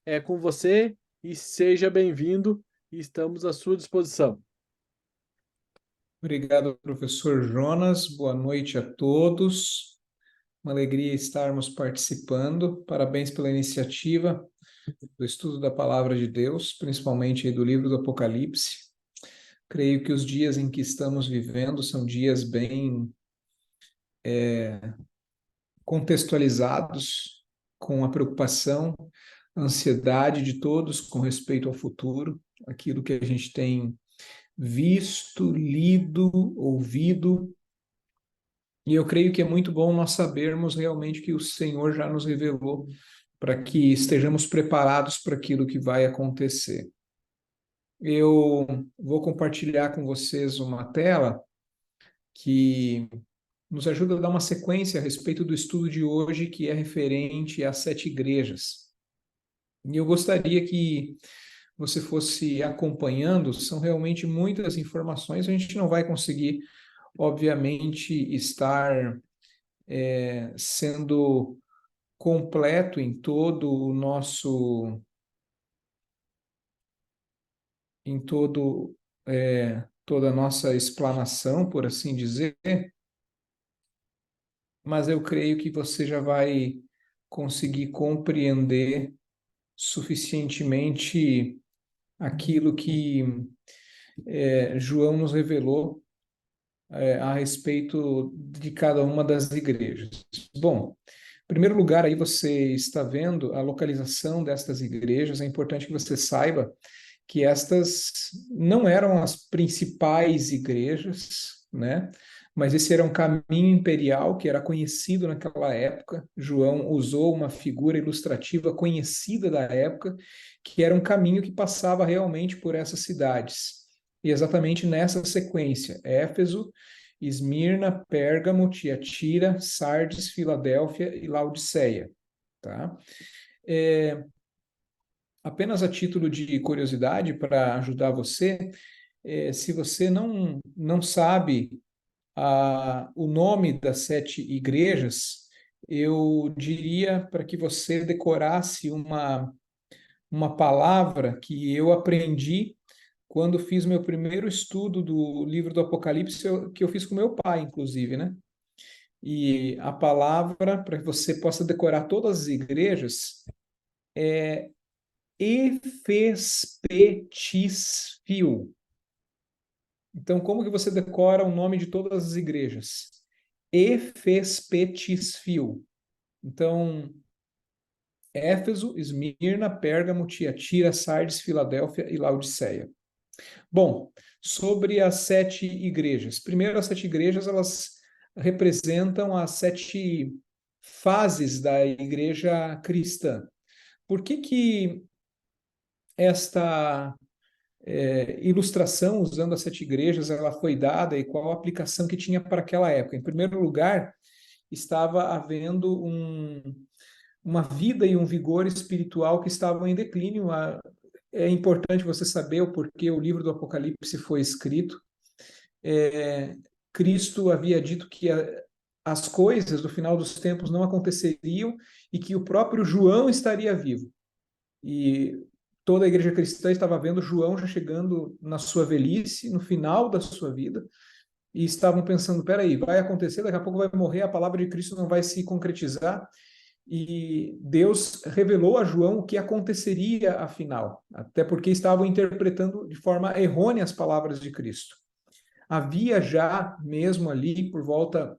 É com você e seja bem-vindo, e estamos à sua disposição. Obrigado, professor Jonas. Boa noite a todos. Uma alegria estarmos participando. Parabéns pela iniciativa do estudo da Palavra de Deus, principalmente aí do livro do Apocalipse. Creio que os dias em que estamos vivendo são dias bem contextualizados com a preocupação, a ansiedade de todos com respeito ao futuro, aquilo que a gente tem visto, lido, ouvido. E eu creio que é muito bom nós sabermos realmente que o Senhor já nos revelou para que estejamos preparados para aquilo que vai acontecer. Eu vou compartilhar com vocês uma tela que nos ajuda a dar uma sequência a respeito do estudo de hoje, que é referente às 7 igrejas. E eu gostaria que você fosse acompanhando, são realmente muitas informações, a gente não vai conseguir, obviamente, estar sendo completo em todo o nosso, em todo, toda a nossa explanação, por assim dizer, mas eu creio que você já vai conseguir compreender suficientemente aquilo que João nos revelou a respeito de cada uma das igrejas. Bom, em primeiro lugar, aí você está vendo a localização destas igrejas. É importante que você saiba que estas não eram as principais igrejas, né? Mas esse era um caminho imperial que era conhecido naquela época. João usou uma figura ilustrativa conhecida da época, que era um caminho que passava realmente por essas cidades. E exatamente nessa sequência: Éfeso, Esmirna, Pérgamo, Tiatira, Sardes, Filadélfia e Laodiceia, tá? É, apenas a título de curiosidade para ajudar você, se você não sabe o nome das 7 igrejas, eu diria para que você decorasse uma palavra que eu aprendi quando fiz meu primeiro estudo do livro do Apocalipse, que eu fiz com meu pai, inclusive, né? E a palavra, para que você possa decorar todas as igrejas, é Efespetisfio. Então, como que você decora o nome de todas as igrejas? Efespetisfio. Então, Éfeso, Esmirna, Pérgamo, Tiatira, Sardes, Filadélfia e Laodiceia. Bom, sobre as 7 igrejas. Primeiro, as 7 igrejas, elas representam as 7 fases da igreja cristã. Por que esta ilustração usando as 7 igrejas ela foi dada e qual a aplicação que tinha para aquela época? Em primeiro lugar, estava havendo uma vida e um vigor espiritual que estavam em declínio. É importante você saber o porquê o livro do Apocalipse foi escrito. Cristo havia dito que as coisas do final dos tempos não aconteceriam e que o próprio João estaria vivo. E toda a igreja cristã estava vendo João já chegando na sua velhice, no final da sua vida, e estavam pensando: peraí, vai acontecer, daqui a pouco vai morrer, a palavra de Cristo não vai se concretizar. E Deus revelou a João o que aconteceria afinal, até porque estavam interpretando de forma errônea as palavras de Cristo. Havia já mesmo ali, por volta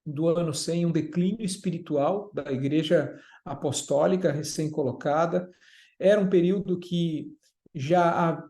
do ano 100, um declínio espiritual da igreja apostólica recém-colocada. Era um período que já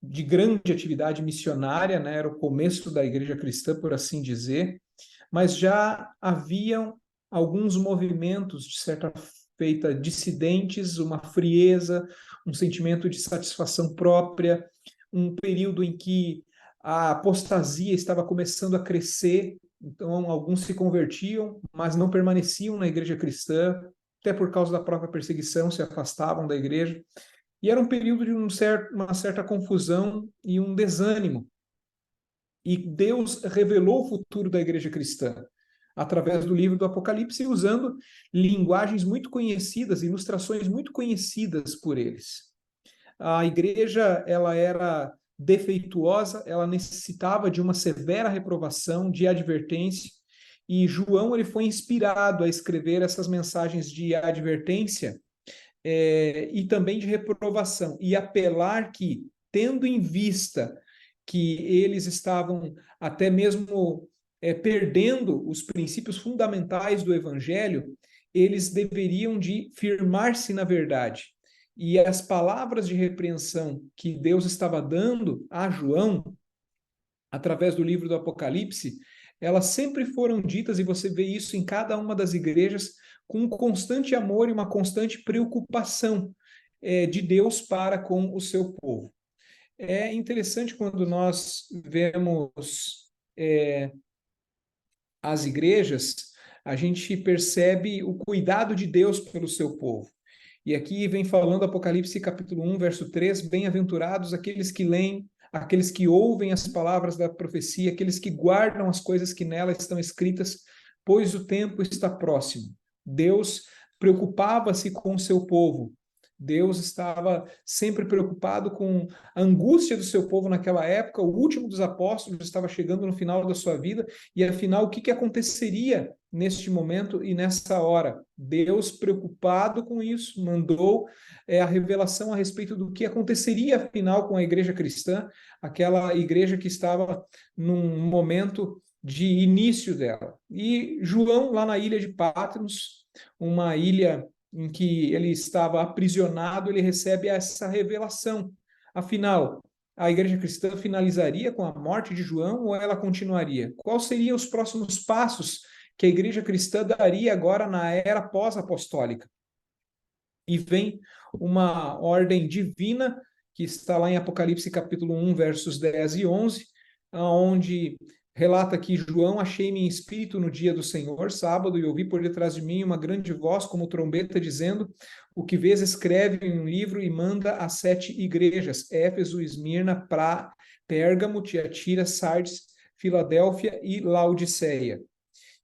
de grande atividade missionária, né? Era o começo da igreja cristã, por assim dizer, mas já haviam alguns movimentos, de certa feita, dissidentes, uma frieza, um sentimento de satisfação própria, um período em que a apostasia estava começando a crescer, então alguns se convertiam, mas não permaneciam na igreja cristã, até por causa da própria perseguição, se afastavam da igreja. E era um período de uma certa confusão e um desânimo. E Deus revelou o futuro da igreja cristã. através do livro do Apocalipse, usando linguagens muito conhecidas, ilustrações muito conhecidas por eles. A igreja, ela era defeituosa, ela necessitava de uma severa reprovação, de advertência, e João ele foi inspirado a escrever essas mensagens de advertência e também de reprovação, e apelar que, tendo em vista que eles estavam até mesmo perdendo os princípios fundamentais do evangelho, eles deveriam de firmar-se na verdade. E as palavras de repreensão que Deus estava dando a João, através do livro do Apocalipse, elas sempre foram ditas, e você vê isso em cada uma das igrejas, com um constante amor e uma constante preocupação de Deus para com o seu povo. É interessante quando nós vemos as igrejas, a gente percebe o cuidado de Deus pelo seu povo. E aqui vem falando Apocalipse capítulo 1, verso 3, bem-aventurados aqueles que leem, aqueles que ouvem as palavras da profecia, aqueles que guardam as coisas que nela estão escritas, pois o tempo está próximo. Deus preocupava-se com o seu povo. Deus estava sempre preocupado com a angústia do seu povo naquela época. O último dos apóstolos estava chegando no final da sua vida, e afinal, o que aconteceria neste momento e nessa hora? Deus, preocupado com isso, mandou a revelação a respeito do que aconteceria afinal com a igreja cristã, aquela igreja que estava num momento de início dela. E João, lá na ilha de Patmos, uma ilha em que ele estava aprisionado, ele recebe essa revelação. Afinal, a igreja cristã finalizaria com a morte de João ou ela continuaria? Quais seriam os próximos passos que a igreja cristã daria agora na era pós-apostólica? E vem uma ordem divina, que está lá em Apocalipse capítulo 1, versos 10 e 11, onde relata que João, achei-me em espírito no dia do Senhor, sábado, e ouvi por detrás de mim uma grande voz como trombeta dizendo: o que vês escreve em um livro e manda às 7 igrejas, Éfeso, Esmirna, Pérgamo, Tiatira, Sardes, Filadélfia e Laodiceia.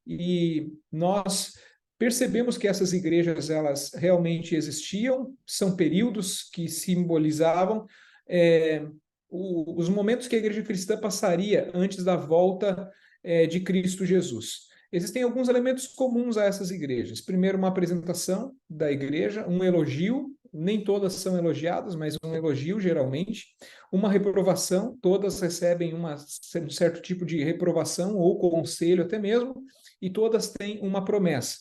E nós percebemos que essas igrejas, elas realmente existiam, são períodos que simbolizavam os momentos que a igreja cristã passaria antes da volta de Cristo Jesus. Existem alguns elementos comuns a essas igrejas. Primeiro, uma apresentação da igreja, um elogio, nem todas são elogiadas, mas um elogio geralmente. Uma reprovação, todas recebem um certo tipo de reprovação ou conselho até mesmo, e todas têm uma promessa.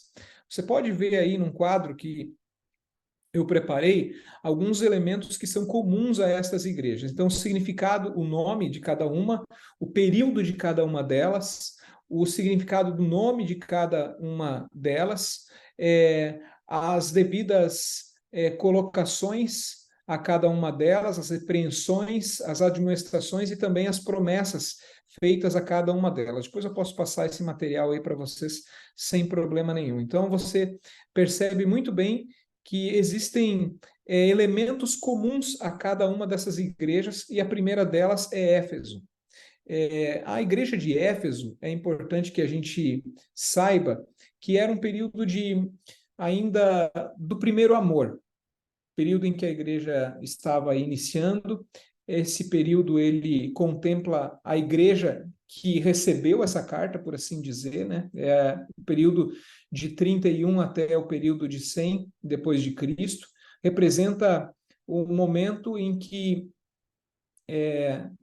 Você pode ver aí num quadro que eu preparei alguns elementos que são comuns a estas igrejas. Então, o significado, o nome de cada uma, o período de cada uma delas, o significado do nome de cada uma delas, as devidas colocações a cada uma delas, as repreensões, as admoestações e também as promessas feitas a cada uma delas. Depois eu posso passar esse material aí para vocês sem problema nenhum. Então, você percebe muito bem que existem elementos comuns a cada uma dessas igrejas, e a primeira delas é Éfeso. A igreja de Éfeso, é importante que a gente saiba que era um período ainda do primeiro amor, período em que a igreja estava iniciando. Esse período ele contempla a igreja que recebeu essa carta, por assim dizer, né? É o período de 31 até o período de 100 depois de Cristo, representa o momento em que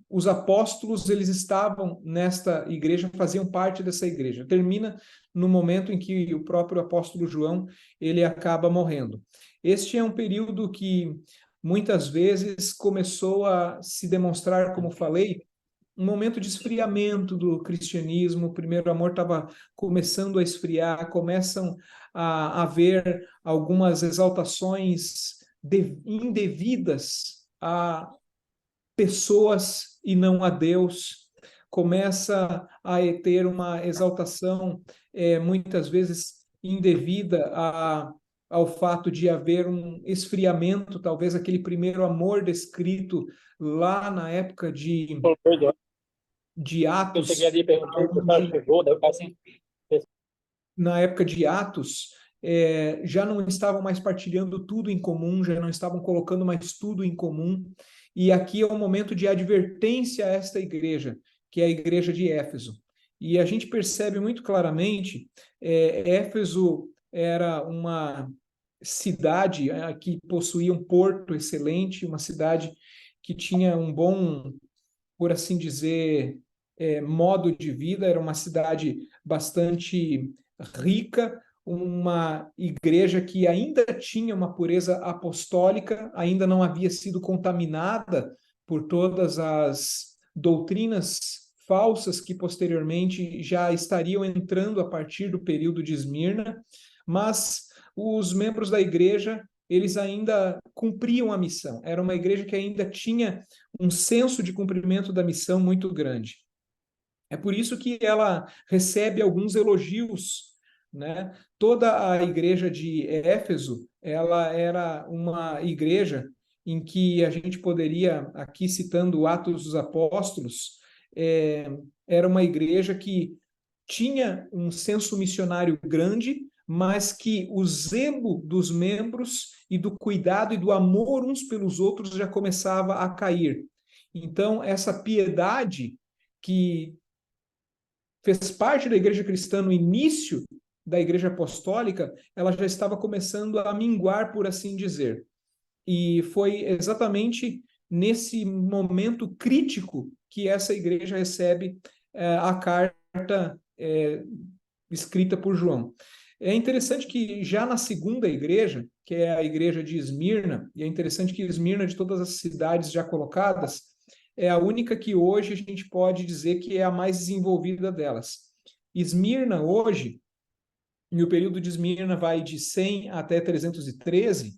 os apóstolos eles estavam nesta igreja, faziam parte dessa igreja. Termina no momento em que o próprio apóstolo João ele acaba morrendo. Este é um período que muitas vezes começou a se demonstrar, como falei, um momento de esfriamento do cristianismo. O primeiro amor estava começando a esfriar, começam a haver algumas exaltações indevidas a pessoas e não a Deus, começa a ter uma exaltação muitas vezes indevida ao fato de haver um esfriamento, talvez aquele primeiro amor descrito lá na época de Eu Atos, cheguei ali e perguntei se o cara chegou, daí o cara assim, na época de Atos, já não estavam mais partilhando tudo em comum, já não estavam colocando mais tudo em comum. E aqui é um momento de advertência a esta igreja, que é a igreja de Éfeso. E a gente percebe muito claramente, Éfeso era uma cidade que possuía um porto excelente, uma cidade que tinha um bom, por assim dizer, modo de vida, era uma cidade bastante rica, uma igreja que ainda tinha uma pureza apostólica, ainda não havia sido contaminada por todas as doutrinas falsas que posteriormente já estariam entrando a partir do período de Esmirna, mas os membros da igreja, eles ainda cumpriam a missão. Era uma igreja que ainda tinha um senso de cumprimento da missão muito grande. É por isso que ela recebe alguns elogios, né? Toda a igreja de Éfeso, ela era uma igreja em que a gente poderia, aqui citando Atos dos Apóstolos, era uma igreja que tinha um senso missionário grande, mas que o zelo dos membros e do cuidado e do amor uns pelos outros já começava a cair. Então, essa piedade que fez parte da igreja cristã no início da igreja apostólica, ela já estava começando a minguar, por assim dizer. E foi exatamente nesse momento crítico que essa igreja recebe a carta escrita por João. É interessante que já na segunda igreja, que é a igreja de Esmirna, e é interessante que Esmirna, de todas as cidades já colocadas, é a única que hoje a gente pode dizer que é a mais desenvolvida delas. Esmirna hoje, e o período de Esmirna vai de 100 até 313,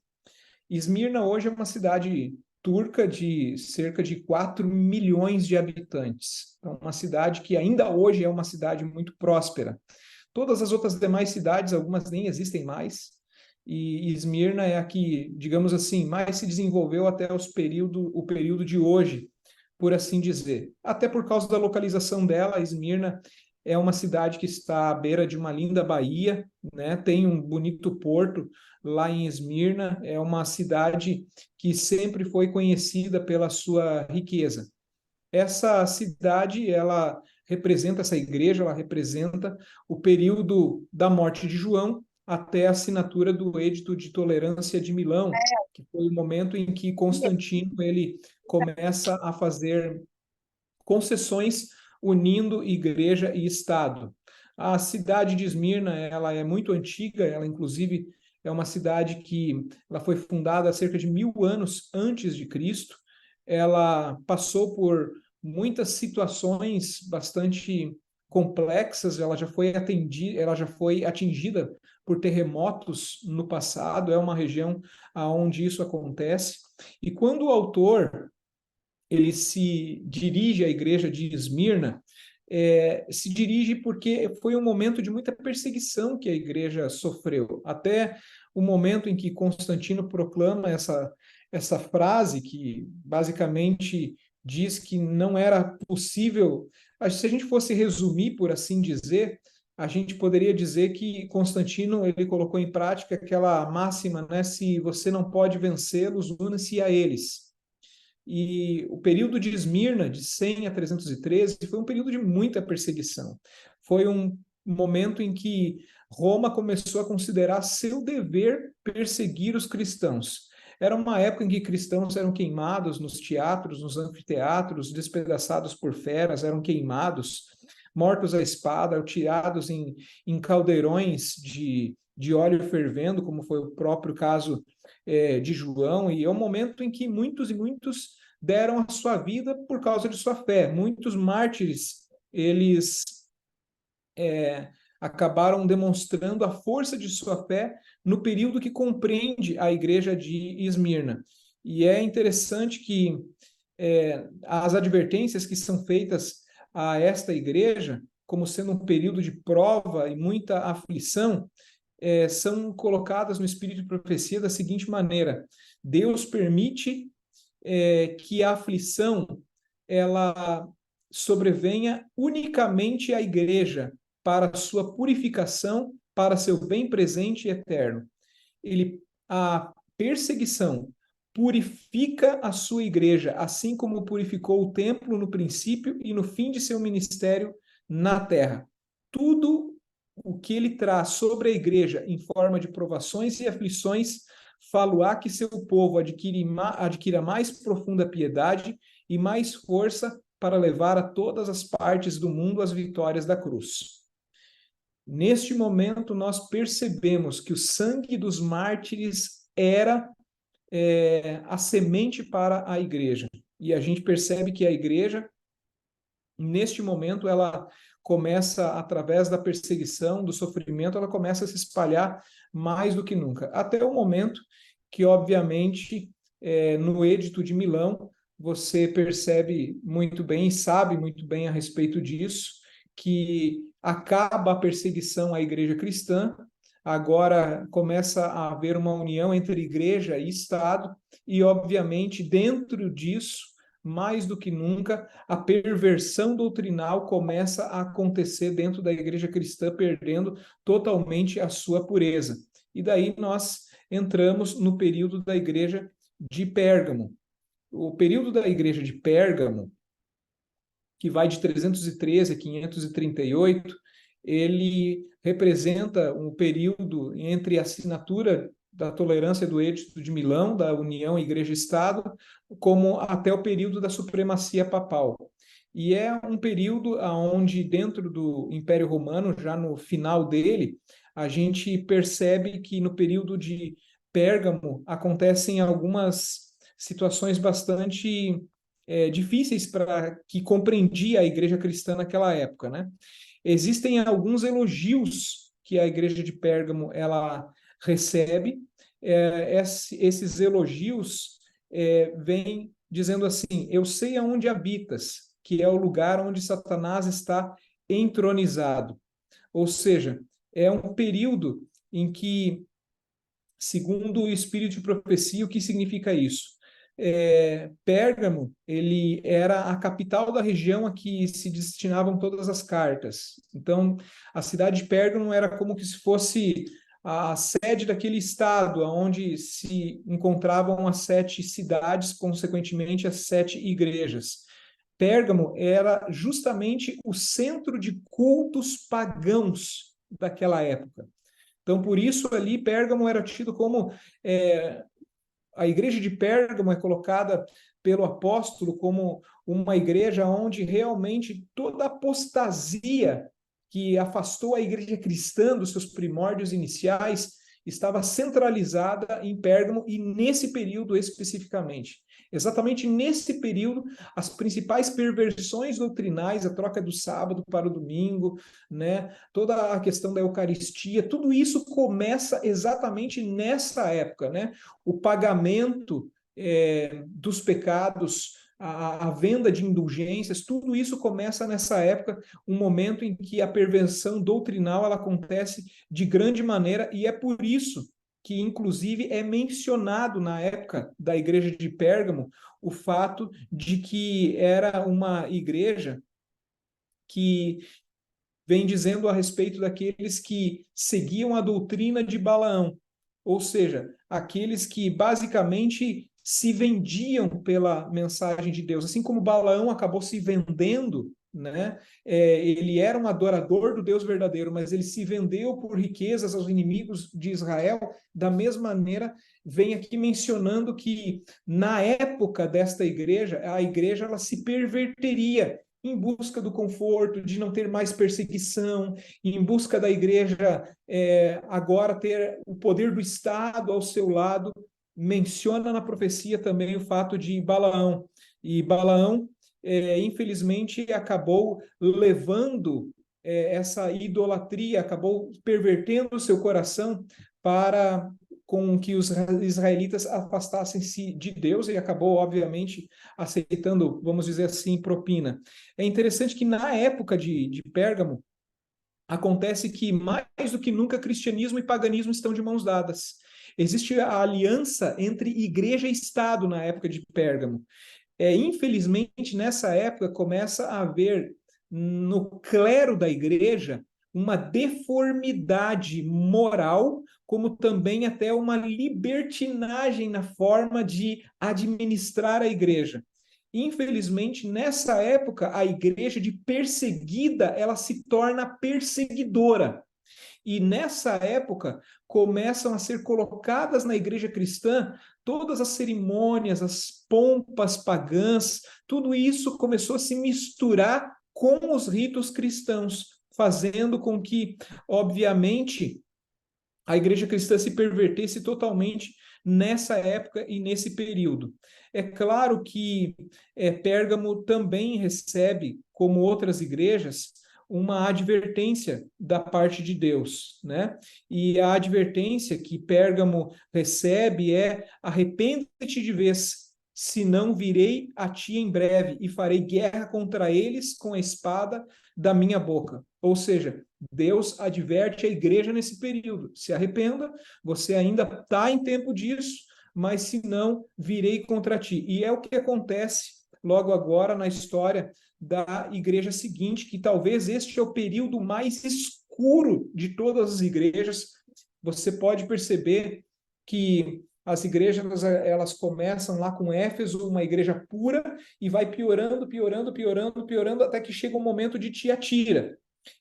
Esmirna hoje é uma cidade turca de cerca de 4 milhões de habitantes. Então, uma cidade que ainda hoje é uma cidade muito próspera. Todas as outras demais cidades, algumas nem existem mais, e Esmirna é a que, digamos assim, mais se desenvolveu até o período de hoje, por assim dizer. Até por causa da localização dela, Esmirna é uma cidade que está à beira de uma linda baía, né? Tem um bonito porto lá em Esmirna, é uma cidade que sempre foi conhecida pela sua riqueza. Essa cidade, ela representa, essa igreja, ela representa o período da morte de João até a assinatura do Edito de Tolerância de Milão, que foi o momento em que Constantino ele começa a fazer concessões unindo igreja e Estado. A cidade de Esmirna, ela é muito antiga, ela inclusive é uma cidade que ela foi fundada há cerca de 1000 anos antes de Cristo. Ela passou por muitas situações bastante complexas, ela já foi atingida por terremotos no passado, é uma região onde isso acontece. E quando o autor ele se dirige à igreja de Esmirna, se dirige porque foi um momento de muita perseguição que a igreja sofreu. Até o momento em que Constantino proclama essa frase, que basicamente diz que não era possível. Se a gente fosse resumir, por assim dizer, a gente poderia dizer que Constantino ele colocou em prática aquela máxima, né? Se você não pode vencê-los, une-se a eles. E o período de Esmirna, de 100 a 313, foi um período de muita perseguição. Foi um momento em que Roma começou a considerar seu dever perseguir os cristãos. Era uma época em que cristãos eram queimados nos teatros, nos anfiteatros, despedaçados por feras, eram queimados, mortos à espada, tirados em caldeirões de óleo fervendo, como foi o próprio caso de João, e é um momento em que muitos e muitos deram a sua vida por causa de sua fé. Muitos mártires, eles acabaram demonstrando a força de sua fé no período que compreende a igreja de Esmirna. E é interessante que as advertências que são feitas a esta igreja, como sendo um período de prova e muita aflição, são colocadas no espírito de profecia da seguinte maneira: Deus permite que a aflição ela sobrevenha unicamente à igreja para a sua purificação para seu bem presente e eterno. A perseguição purifica a sua igreja, assim como purificou o templo no princípio e no fim de seu ministério na terra. Tudo o que ele traz sobre a igreja em forma de provações e aflições, falo-á que seu povo adquira mais profunda piedade e mais força para levar a todas as partes do mundo as vitórias da cruz. Neste momento, nós percebemos que o sangue dos mártires era a semente para a igreja. E a gente percebe que a igreja, neste momento, ela começa, através da perseguição, do sofrimento, ela começa a se espalhar mais do que nunca. Até o momento que, obviamente, no Edito de Milão, você percebe muito bem e sabe muito bem a respeito disso, que acaba a perseguição à igreja cristã, agora começa a haver uma união entre igreja e Estado, e, obviamente, dentro disso, mais do que nunca, a perversão doutrinal começa a acontecer dentro da igreja cristã, perdendo totalmente a sua pureza. E daí nós entramos no período da igreja de Pérgamo. O período da igreja de Pérgamo, que vai de 313 a 538, ele representa um período entre a assinatura da tolerância do Edito de Milão, da União Igreja-Estado, como até o período da supremacia papal. E é um período onde, dentro do Império Romano, já no final dele, a gente percebe que no período de Pérgamo acontecem algumas situações bastante difíceis para que compreendia a igreja cristã naquela época, né? Existem alguns elogios que a igreja de Pérgamo ela recebe. Esses elogios vêm dizendo assim: eu sei aonde habitas, que é o lugar onde Satanás está entronizado. Ou seja, é um período em que, segundo o espírito de profecia, o que significa isso? Pérgamo, ele era a capital da região a que se destinavam todas as cartas. Então, a cidade de Pérgamo era como que se fosse a sede daquele estado, onde se encontravam as 7 cidades, consequentemente as 7 igrejas. Pérgamo era justamente o centro de cultos pagãos daquela época. Então, por isso ali Pérgamo era tido como a igreja de Pérgamo é colocada pelo apóstolo como uma igreja onde realmente toda a apostasia que afastou a igreja cristã dos seus primórdios iniciais estava centralizada em Pérgamo e nesse período especificamente. Exatamente nesse período, as principais perversões doutrinais, a troca do sábado para o domingo, né, toda a questão da Eucaristia, tudo isso começa exatamente nessa época, né? O pagamento dos pecados, a venda de indulgências, tudo isso começa nessa época, um momento em que a perversão doutrinal ela acontece de grande maneira, e é por isso que, inclusive, é mencionado na época da igreja de Pérgamo o fato de que era uma igreja que vem dizendo a respeito daqueles que seguiam a doutrina de Balaão, ou seja, aqueles que basicamente se vendiam pela mensagem de Deus, assim como Balaão acabou se vendendo, né? Ele era um adorador do Deus verdadeiro, mas ele se vendeu por riquezas aos inimigos de Israel. Da mesma maneira, vem aqui mencionando que na época desta igreja, a igreja ela se perverteria em busca do conforto, de não ter mais perseguição, em busca da igreja agora ter o poder do Estado ao seu lado. Menciona na profecia também o fato de Balaão. E Balaão, infelizmente, acabou levando essa idolatria, acabou pervertendo o seu coração para com que os israelitas afastassem-se de Deus e acabou, obviamente, aceitando, vamos dizer assim, propina. É interessante que na época de Pérgamo, acontece que mais do que nunca cristianismo e paganismo estão de mãos dadas. Existe a aliança entre igreja e Estado na época de Pérgamo. Infelizmente, nessa época, começa a haver no clero da igreja uma deformidade moral, como também até uma libertinagem na forma de administrar a igreja. Infelizmente, nessa época, a igreja de perseguida, ela se torna perseguidora. E nessa época começam a ser colocadas na igreja cristã todas as cerimônias, as pompas pagãs, tudo isso começou a se misturar com os ritos cristãos, fazendo com que, obviamente, a igreja cristã se pervertesse totalmente nessa época e nesse período. É claro que Pérgamo também recebe, como outras igrejas, uma advertência da parte de Deus, né? E a advertência que Pérgamo recebe é: arrepende-te de vez, senão virei a ti em breve e farei guerra contra eles com a espada da minha boca. Ou seja, Deus adverte a igreja nesse período: se arrependa, você ainda está em tempo disso, mas se não, virei contra ti. E é o que acontece logo agora na história da igreja seguinte, que talvez este é o período mais escuro de todas as igrejas. Você pode perceber que as igrejas, elas começam lá com Éfeso, uma igreja pura, e vai piorando, piorando, piorando, piorando, até que chega o momento de Tiatira.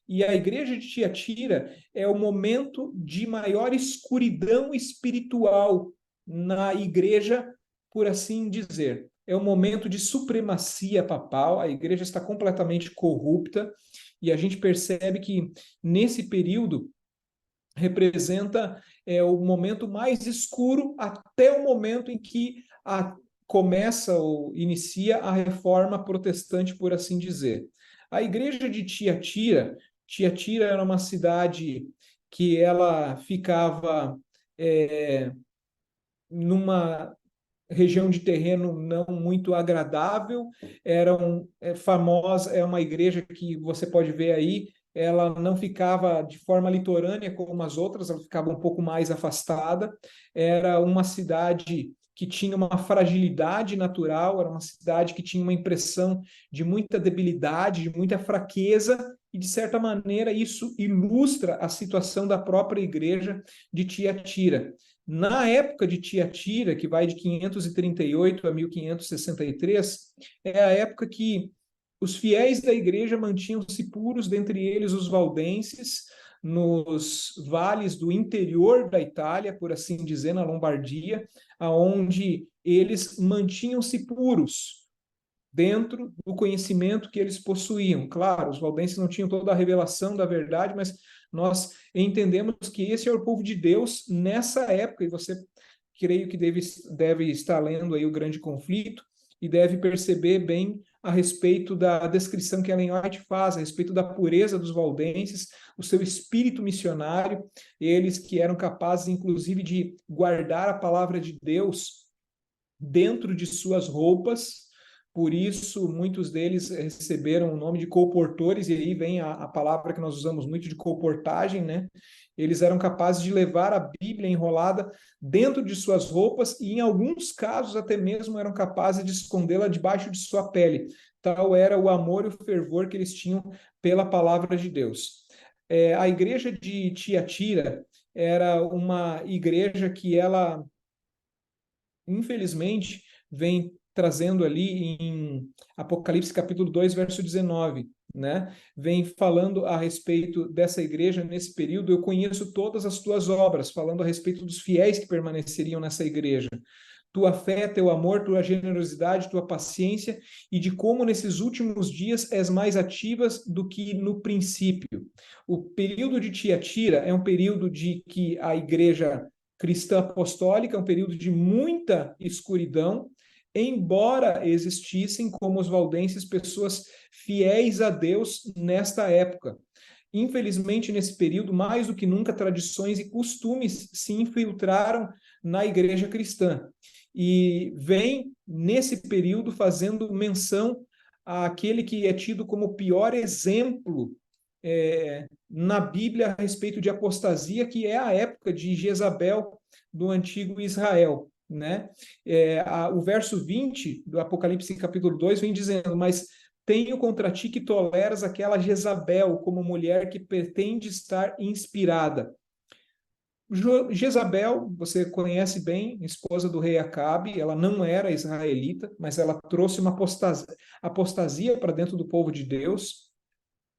E a igreja de Tiatira é o momento de maior escuridão espiritual na igreja, por assim dizer. É um momento de supremacia papal, a igreja está completamente corrupta, e a gente percebe que nesse período representa o momento mais escuro até o momento em que começa ou inicia a reforma protestante, por assim dizer. A igreja de Tiatira era uma cidade que ela ficava numa região de terreno não muito agradável, famosa, é uma igreja que você pode ver aí, ela não ficava de forma litorânea como as outras, ela ficava um pouco mais afastada, era uma cidade que tinha uma fragilidade natural, era uma cidade que tinha uma impressão de muita debilidade, de muita fraqueza, e de certa maneira isso ilustra a situação da própria igreja de Tiatira. Na época de Tiatira, que vai de 538 a 1563, é a época que os fiéis da igreja mantinham-se puros, dentre eles os valdenses, nos vales do interior da Itália, por assim dizer, na Lombardia, aonde eles mantinham-se puros dentro do conhecimento que eles possuíam. Claro, os valdenses não tinham toda a revelação da verdade, mas nós entendemos que esse é o povo de Deus nessa época, e você, creio que deve estar lendo aí o Grande Conflito, e deve perceber bem a respeito da descrição que Ellen White faz, a respeito da pureza dos valdenses, o seu espírito missionário, eles que eram capazes, inclusive, de guardar a palavra de Deus dentro de suas roupas. Por isso, muitos deles receberam o nome de colportores, e aí vem a palavra que nós usamos muito de colportagem, né? Eles eram capazes de levar a Bíblia enrolada dentro de suas roupas e, em alguns casos, até mesmo eram capazes de escondê-la debaixo de sua pele. Tal era o amor e o fervor que eles tinham pela palavra de Deus. A igreja de Tiatira era uma igreja que ela, infelizmente, vem trazendo ali em Apocalipse capítulo 2, verso 19, né? Vem falando a respeito dessa igreja nesse período. Eu conheço todas as tuas obras, falando a respeito dos fiéis que permaneceriam nessa igreja. Tua fé, teu amor, tua generosidade, tua paciência, e de como nesses últimos dias és mais ativas do que no princípio. O período de Tiatira é um período de que a igreja cristã apostólica, é um período de muita escuridão, embora existissem, como os valdenses, pessoas fiéis a Deus nesta época. Infelizmente, nesse período, mais do que nunca, tradições e costumes se infiltraram na igreja cristã. E vem, nesse período, fazendo menção àquele que é tido como o pior exemplo na Bíblia a respeito de apostasia, que é a época de Jezabel do antigo Israel, né? O verso 20 do Apocalipse capítulo 2 vem dizendo: mas tenho contra ti que toleras aquela Jezabel como mulher que pretende estar inspirada. Jezabel, você conhece bem, esposa do rei Acabe, ela não era israelita, mas ela trouxe uma apostasia para dentro do povo de Deus.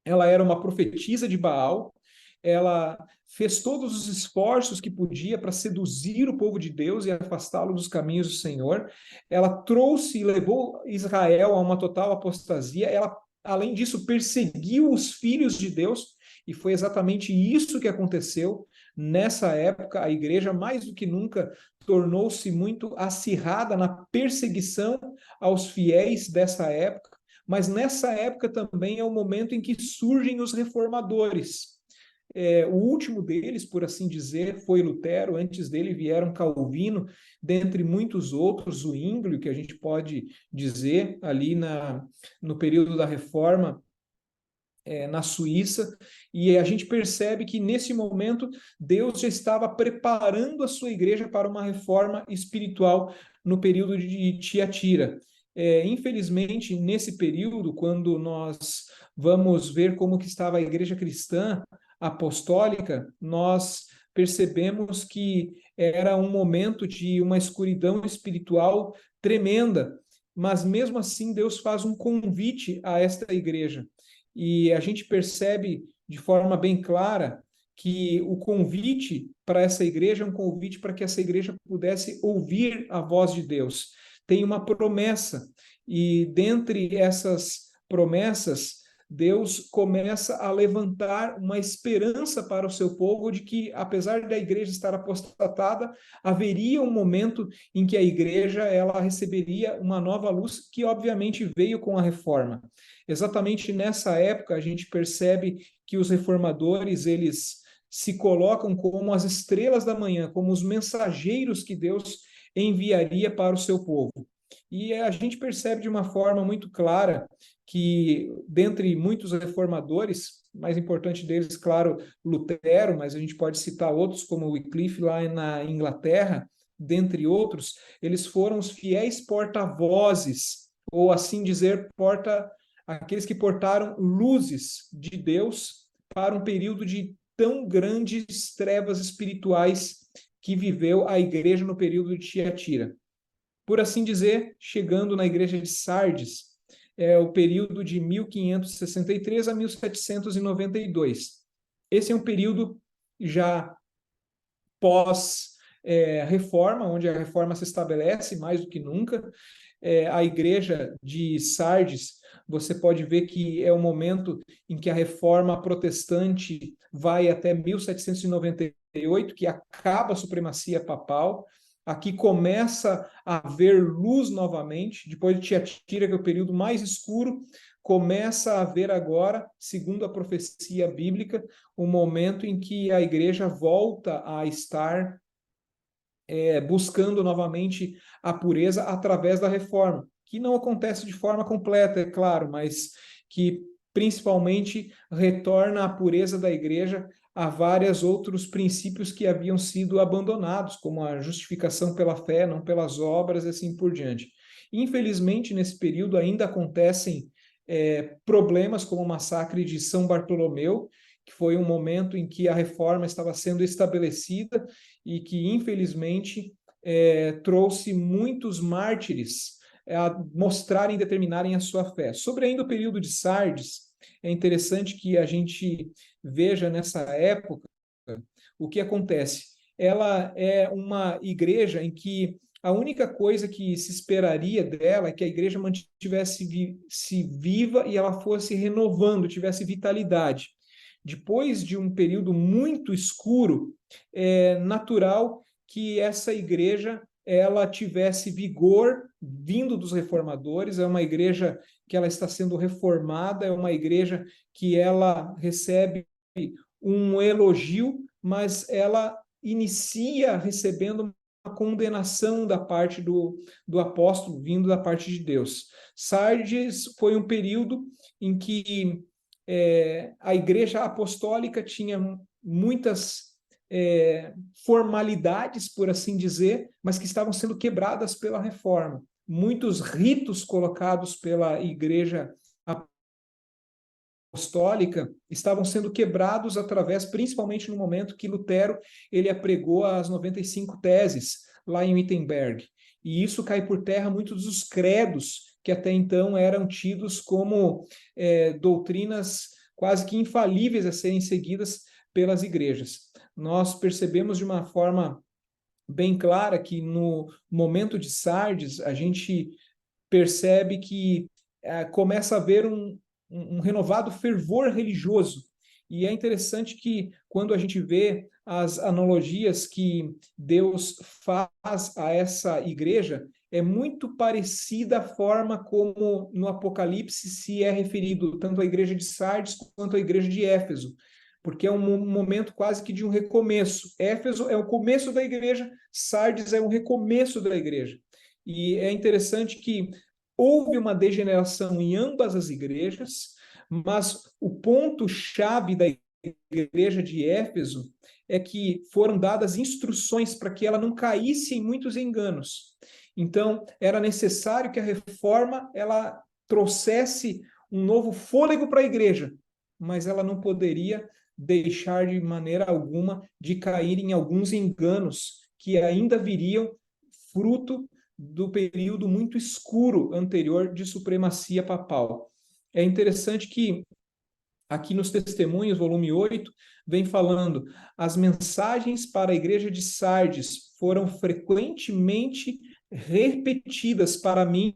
Ela era uma profetisa de Baal, ela fez todos os esforços que podia para seduzir o povo de Deus e afastá-lo dos caminhos do Senhor. Ela trouxe e levou Israel a uma total apostasia. Ela, além disso, perseguiu os filhos de Deus, e foi exatamente isso que aconteceu. Nessa época, a igreja, mais do que nunca, tornou-se muito acirrada na perseguição aos fiéis dessa época. Mas nessa época também é o momento em que surgem os reformadores. O último deles, por assim dizer, foi Lutero. Antes dele vieram Calvino, dentre muitos outros, o Zwinglio, que a gente pode dizer ali no período da Reforma, na Suíça, e a gente percebe que nesse momento Deus já estava preparando a sua igreja para uma reforma espiritual no período de Tiatira. Infelizmente, nesse período, quando nós vamos ver como que estava a igreja cristã apostólica, nós percebemos que era um momento de uma escuridão espiritual tremenda, mas mesmo assim Deus faz um convite a esta igreja. E a gente percebe de forma bem clara que o convite para essa igreja é um convite para que essa igreja pudesse ouvir a voz de Deus. Tem uma promessa, e dentre essas promessas, Deus começa a levantar uma esperança para o seu povo de que, apesar da igreja estar apostatada, haveria um momento em que a igreja ela receberia uma nova luz, que obviamente veio com a reforma. Exatamente nessa época a gente percebe que os reformadores, eles se colocam como as estrelas da manhã, como os mensageiros que Deus enviaria para o seu povo. E a gente percebe de uma forma muito clara que, dentre muitos reformadores, mais importante deles, claro, Lutero, mas a gente pode citar outros como Wycliffe lá na Inglaterra, dentre outros, eles foram os fiéis porta-vozes, ou assim dizer, aqueles que portaram luzes de Deus para um período de tão grandes trevas espirituais que viveu a igreja no período de Tiatira. Por assim dizer, chegando na igreja de Sardes, o período de 1563 a 1792. Esse é um período já pós-reforma, onde a reforma se estabelece mais do que nunca. A igreja de Sardes, você pode ver que é o momento em que a reforma protestante vai até 1798, que acaba a supremacia papal. Aqui começa a haver luz novamente, depois de Tiatira, que é o período mais escuro, começa a haver agora, segundo a profecia bíblica, o momento em que a igreja volta a estar buscando novamente a pureza através da reforma, que não acontece de forma completa, é claro, mas que principalmente retorna a pureza da igreja a vários outros princípios que haviam sido abandonados, como a justificação pela fé, não pelas obras, e assim por diante. Infelizmente, nesse período ainda acontecem problemas como o massacre de São Bartolomeu, que foi um momento em que a reforma estava sendo estabelecida e que, infelizmente, trouxe muitos mártires a mostrarem e determinarem a sua fé. Sobre ainda o período de Sardes, é interessante que a gente veja nessa época o que acontece. Ela é uma igreja em que a única coisa que se esperaria dela é que a igreja mantivesse-se viva e ela fosse renovando, tivesse vitalidade. Depois de um período muito escuro, é natural que essa igreja ela tivesse vigor vindo dos reformadores. É uma igreja que ela está sendo reformada, é uma igreja que ela recebe um elogio, mas ela inicia recebendo uma condenação da parte do apóstolo, vindo da parte de Deus. Sardes foi um período em que a igreja apostólica tinha muitas formalidades, por assim dizer, mas que estavam sendo quebradas pela reforma. Muitos ritos colocados pela igreja apostólica estavam sendo quebrados através, principalmente no momento que Lutero ele apregou as 95 teses lá em Wittenberg. E isso cai por terra muitos dos credos que até então eram tidos como doutrinas quase que infalíveis a serem seguidas pelas igrejas. Nós percebemos de uma forma bem clara que no momento de Sardes a gente percebe que começa a haver um renovado fervor religioso. E é interessante que, quando a gente vê as analogias que Deus faz a essa igreja, é muito parecida a forma como no Apocalipse se é referido tanto à igreja de Sardes quanto à igreja de Éfeso, porque é um momento quase que de um recomeço. Éfeso é o começo da igreja, Sardes é um recomeço da igreja. E é interessante que houve uma degeneração em ambas as igrejas, mas o ponto-chave da igreja de Éfeso é que foram dadas instruções para que ela não caísse em muitos enganos. Então, era necessário que a reforma ela trouxesse um novo fôlego para a igreja, mas ela não poderia deixar de maneira alguma de cair em alguns enganos que ainda viriam fruto do período muito escuro anterior de supremacia papal. É interessante que aqui nos Testemunhos, volume 8, vem falando: as mensagens para a igreja de Sardes foram frequentemente repetidas para mim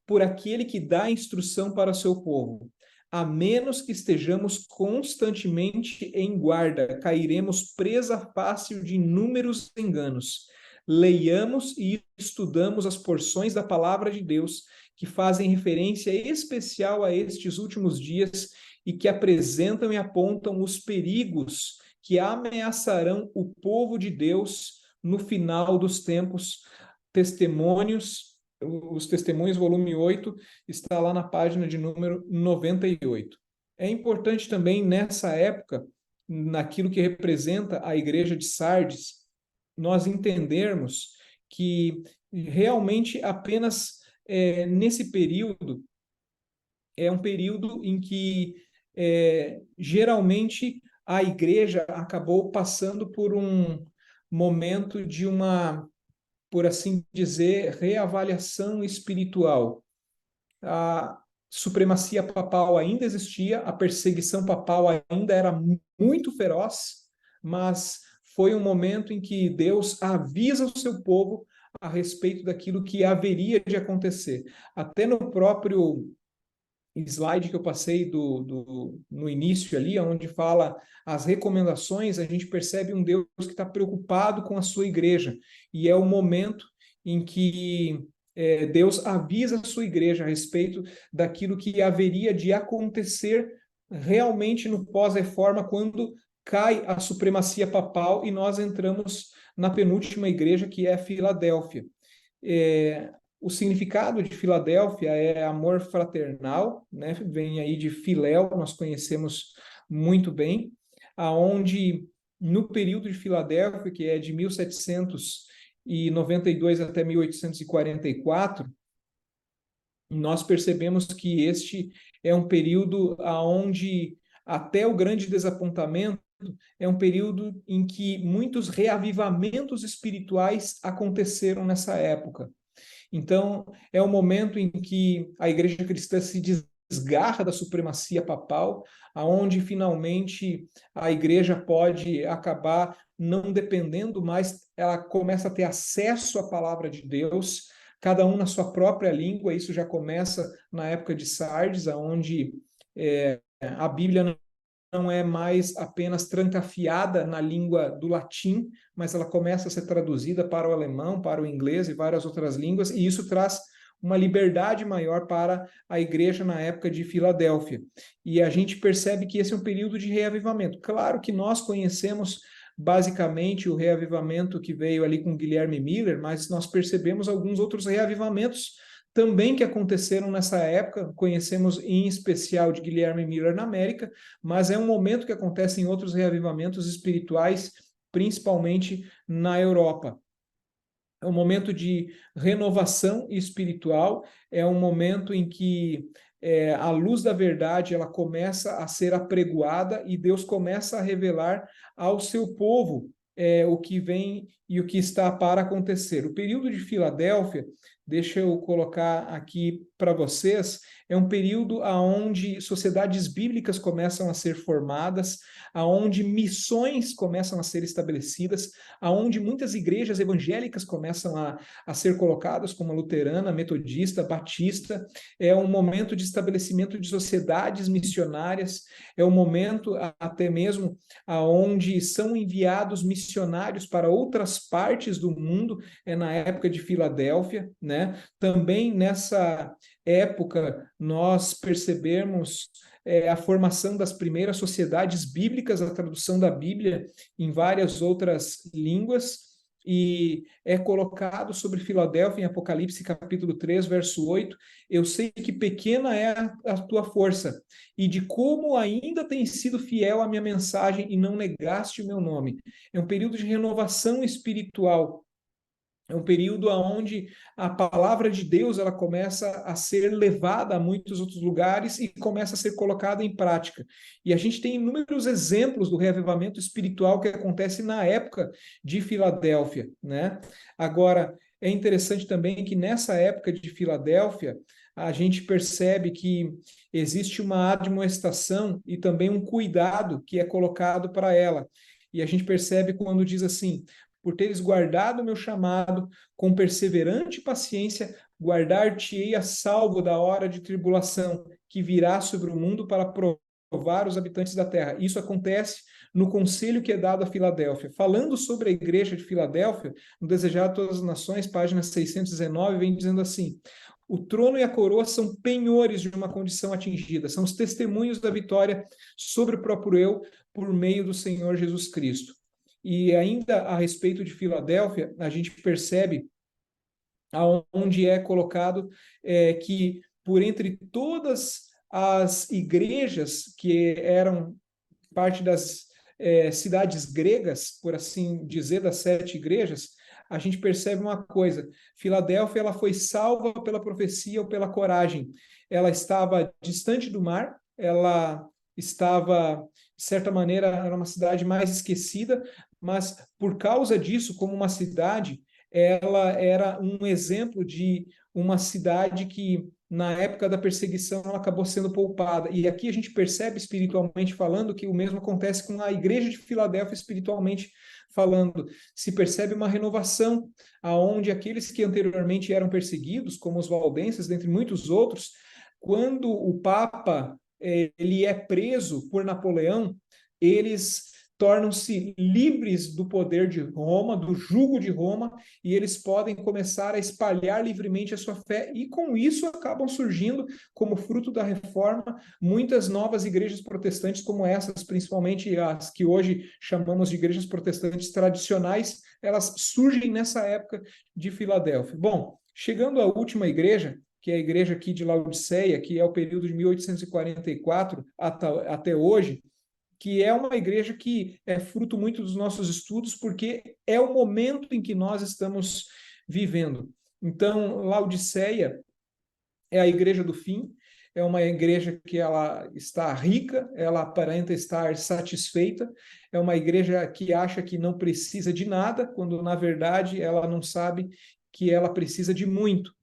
por aquele que dá instrução para o seu povo. A menos que estejamos constantemente em guarda, cairemos presa fácil de inúmeros enganos. Leiamos e estudamos as porções da palavra de Deus que fazem referência especial a estes últimos dias e que apresentam e apontam os perigos que ameaçarão o povo de Deus no final dos tempos. Os Testemunhos, volume 8, está lá na página de número 98. É importante também, nessa época, naquilo que representa a igreja de Sardes, nós entendermos que realmente apenas nesse período é um período em que geralmente a igreja acabou passando por um momento de uma, por assim dizer, reavaliação espiritual. A supremacia papal ainda existia, a perseguição papal ainda era muito feroz, mas foi um momento em que Deus avisa o seu povo a respeito daquilo que haveria de acontecer. Até no próprio slide que eu passei no início ali, onde fala as recomendações, a gente percebe um Deus que está preocupado com a sua igreja. E é o momento em que Deus avisa a sua igreja a respeito daquilo que haveria de acontecer realmente no pós-reforma, quando cai a supremacia papal e nós entramos na penúltima igreja, que é a Filadélfia. O significado de Filadélfia é amor fraternal, né? Vem aí de Filéu, nós conhecemos muito bem, aonde no período de Filadélfia, que é de 1792 até 1844, nós percebemos que este é um período aonde até o grande desapontamento é um período em que muitos reavivamentos espirituais aconteceram nessa época. Então, é o momento em que a igreja cristã se desgarra da supremacia papal, aonde finalmente a igreja pode acabar não dependendo mais, ela começa a ter acesso à palavra de Deus, cada um na sua própria língua. Isso já começa na época de Sardes, aonde a Bíblia não é mais apenas trancafiada na língua do latim, mas ela começa a ser traduzida para o alemão, para o inglês e várias outras línguas, e isso traz uma liberdade maior para a igreja na época de Filadélfia. E a gente percebe que esse é um período de reavivamento. Claro que nós conhecemos basicamente o reavivamento que veio ali com Guilherme Miller, mas nós percebemos alguns outros reavivamentos também que aconteceram nessa época. Conhecemos em especial de Guilherme Miller na América, mas é um momento que acontece em outros reavivamentos espirituais, principalmente na Europa. É um momento de renovação espiritual, é um momento em que a luz da verdade ela começa a ser apregoada e Deus começa a revelar ao seu povo o que vem e o que está para acontecer. O período de Filadélfia, deixa eu colocar aqui para vocês, é um período onde sociedades bíblicas começam a ser formadas, aonde missões começam a ser estabelecidas, aonde muitas igrejas evangélicas começam a ser colocadas, como a luterana, metodista, batista. É um momento de estabelecimento de sociedades missionárias, é um momento até mesmo aonde são enviados missionários para outras partes do mundo, na época de Filadélfia, né? Também nessa época nós percebemos a formação das primeiras sociedades bíblicas, a tradução da Bíblia em várias outras línguas, e é colocado sobre Filadélfia em Apocalipse capítulo 3, verso 8, eu sei que pequena é a tua força, e de como ainda tens sido fiel à minha mensagem e não negaste o meu nome. É um período de renovação espiritual, é um período onde a palavra de Deus ela começa a ser levada a muitos outros lugares e começa a ser colocada em prática. E a gente tem inúmeros exemplos do reavivamento espiritual que acontece na época de Filadélfia, né? Agora, é interessante também que nessa época de Filadélfia, a gente percebe que existe uma admoestação e também um cuidado que é colocado para ela. E a gente percebe quando diz assim: por teres guardado o meu chamado, com perseverante paciência, guardar-te-ei a salvo da hora de tribulação, que virá sobre o mundo para provar os habitantes da terra. Isso acontece no conselho que é dado a Filadélfia. Falando sobre a igreja de Filadélfia, no Desejado a Todas as Nações, página 619, vem dizendo assim: o trono e a coroa são penhores de uma condição atingida, são os testemunhos da vitória sobre o próprio eu por meio do Senhor Jesus Cristo. E ainda a respeito de Filadélfia, a gente percebe aonde é colocado que por entre todas as igrejas que eram parte das cidades gregas, por assim dizer, das 7 igrejas, a gente percebe uma coisa: Filadélfia ela foi salva pela profecia ou pela coragem. Ela estava distante do mar, ela estava, de certa maneira, era uma cidade mais esquecida, mas por causa disso, como uma cidade, ela era um exemplo de uma cidade que, na época da perseguição, ela acabou sendo poupada. E aqui a gente percebe, espiritualmente falando, que o mesmo acontece com a igreja de Filadélfia, espiritualmente falando. Se percebe uma renovação, aonde aqueles que anteriormente eram perseguidos, como os valdenses, dentre muitos outros, quando o Papa ele é preso por Napoleão, eles tornam-se livres do poder de Roma, do jugo de Roma, e eles podem começar a espalhar livremente a sua fé, e com isso acabam surgindo, como fruto da reforma, muitas novas igrejas protestantes, como essas, principalmente as que hoje chamamos de igrejas protestantes tradicionais, elas surgem nessa época de Filadélfia. Bom, chegando à última igreja, que é a igreja aqui de Laodiceia, que é o período de 1844 até hoje, que é uma igreja que é fruto muito dos nossos estudos, porque é o momento em que nós estamos vivendo. Então, Laodiceia é a igreja do fim, é uma igreja que ela está rica, ela aparenta estar satisfeita, é uma igreja que acha que não precisa de nada, quando na verdade ela não sabe que ela precisa de muito.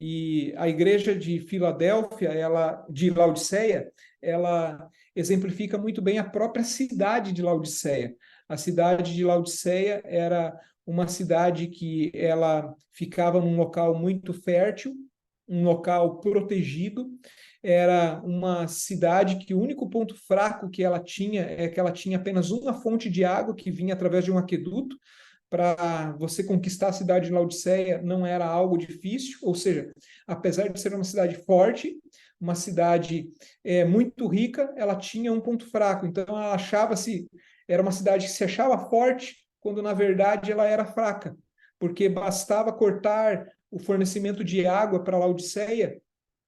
E a igreja de Filadélfia, de Laodiceia, ela exemplifica muito bem a própria cidade de Laodiceia. A cidade de Laodiceia era uma cidade que ela ficava num local muito fértil, um local protegido. Era uma cidade que o único ponto fraco que ela tinha é que ela tinha apenas uma fonte de água que vinha através de um aqueduto. Para você conquistar a cidade de Laodiceia não era algo difícil, ou seja, apesar de ser uma cidade forte, uma cidade muito rica, ela tinha um ponto fraco. Então ela achava-se, era uma cidade que se achava forte, quando na verdade ela era fraca, porque bastava cortar o fornecimento de água para Laodiceia,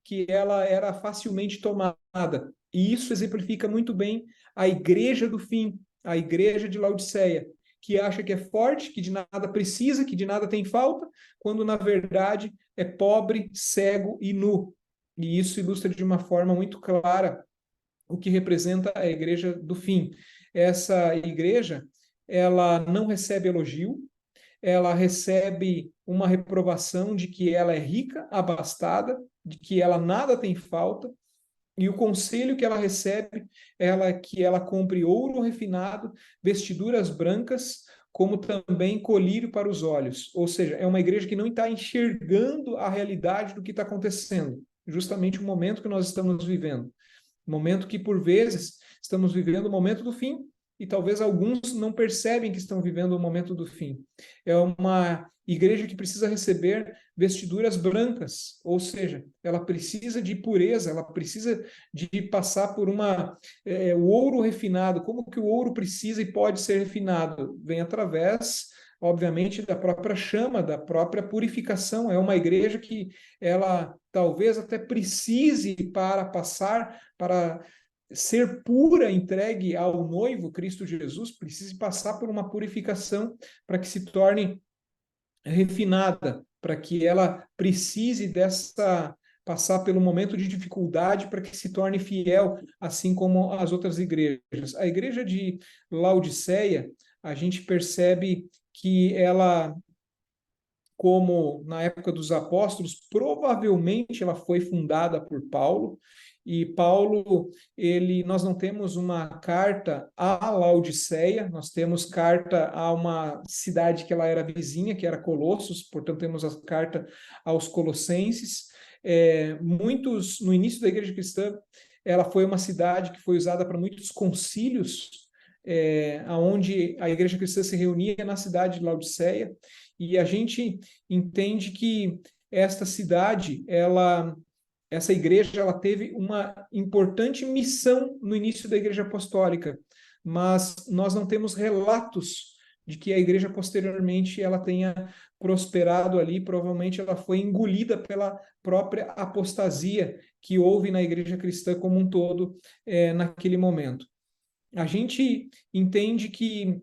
que ela era facilmente tomada. E isso exemplifica muito bem a igreja do fim, a igreja de Laodiceia, que acha que é forte, que de nada precisa, que de nada tem falta, quando na verdade é pobre, cego e nu. E isso ilustra de uma forma muito clara o que representa a igreja do fim. Essa igreja, ela não recebe elogio, ela recebe uma reprovação de que ela é rica, abastada, de que ela nada tem falta, e o conselho que ela recebe é que ela compre ouro refinado, vestiduras brancas, como também colírio para os olhos. Ou seja, é uma igreja que não está enxergando a realidade do que está acontecendo, justamente o momento que nós estamos vivendo. Momento que, por vezes, estamos vivendo o momento do fim e talvez alguns não percebem que estão vivendo o momento do fim. É uma igreja que precisa receber vestiduras brancas, ou seja, ela precisa de pureza, ela precisa de passar por o ouro refinado. Como que o ouro precisa e pode ser refinado? Vem através, obviamente, da própria chama, da própria purificação. É uma igreja que ela talvez até precise para ser pura, entregue ao noivo Cristo Jesus, precise passar por uma purificação para que se torne refinada, para que ela precise passar pelo momento de dificuldade para que se torne fiel, assim como as outras igrejas. A igreja de Laodiceia, a gente percebe que ela, como na época dos apóstolos, provavelmente ela foi fundada por Paulo, e Paulo, nós não temos uma carta a Laodiceia, nós temos carta a uma cidade que ela era vizinha, que era Colossos, portanto temos a carta aos Colossenses. No início da igreja cristã, ela foi uma cidade que foi usada para muitos concílios, onde a igreja cristã se reunia na cidade de Laodiceia, e a gente entende que esta cidade, essa igreja, ela teve uma importante missão no início da igreja apostólica, mas nós não temos relatos de que a igreja posteriormente ela tenha prosperado ali. Provavelmente ela foi engolida pela própria apostasia que houve na igreja cristã como um todo, naquele momento. A gente entende que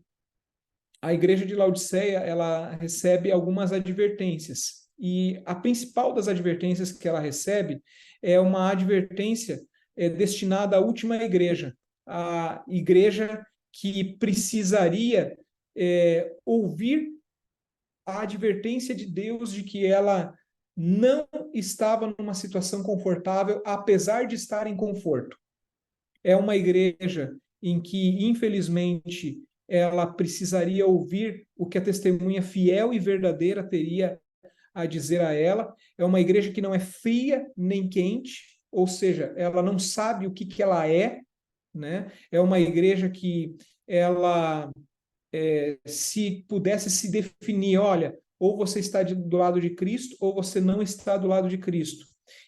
a igreja de Laodiceia, ela recebe algumas advertências. E a principal das advertências que ela recebe é uma advertência destinada à última igreja, a igreja que precisaria ouvir a advertência de Deus de que ela não estava numa situação confortável, apesar de estar em conforto. É uma igreja em que, infelizmente, ela precisaria ouvir o que a testemunha fiel e verdadeira teria a dizer a ela. É uma igreja que não é fria nem quente, ou seja, ela não sabe o que ela é, né? É uma igreja que ela, se pudesse se definir, olha, ou você está do lado de Cristo, ou você não está do lado de Cristo.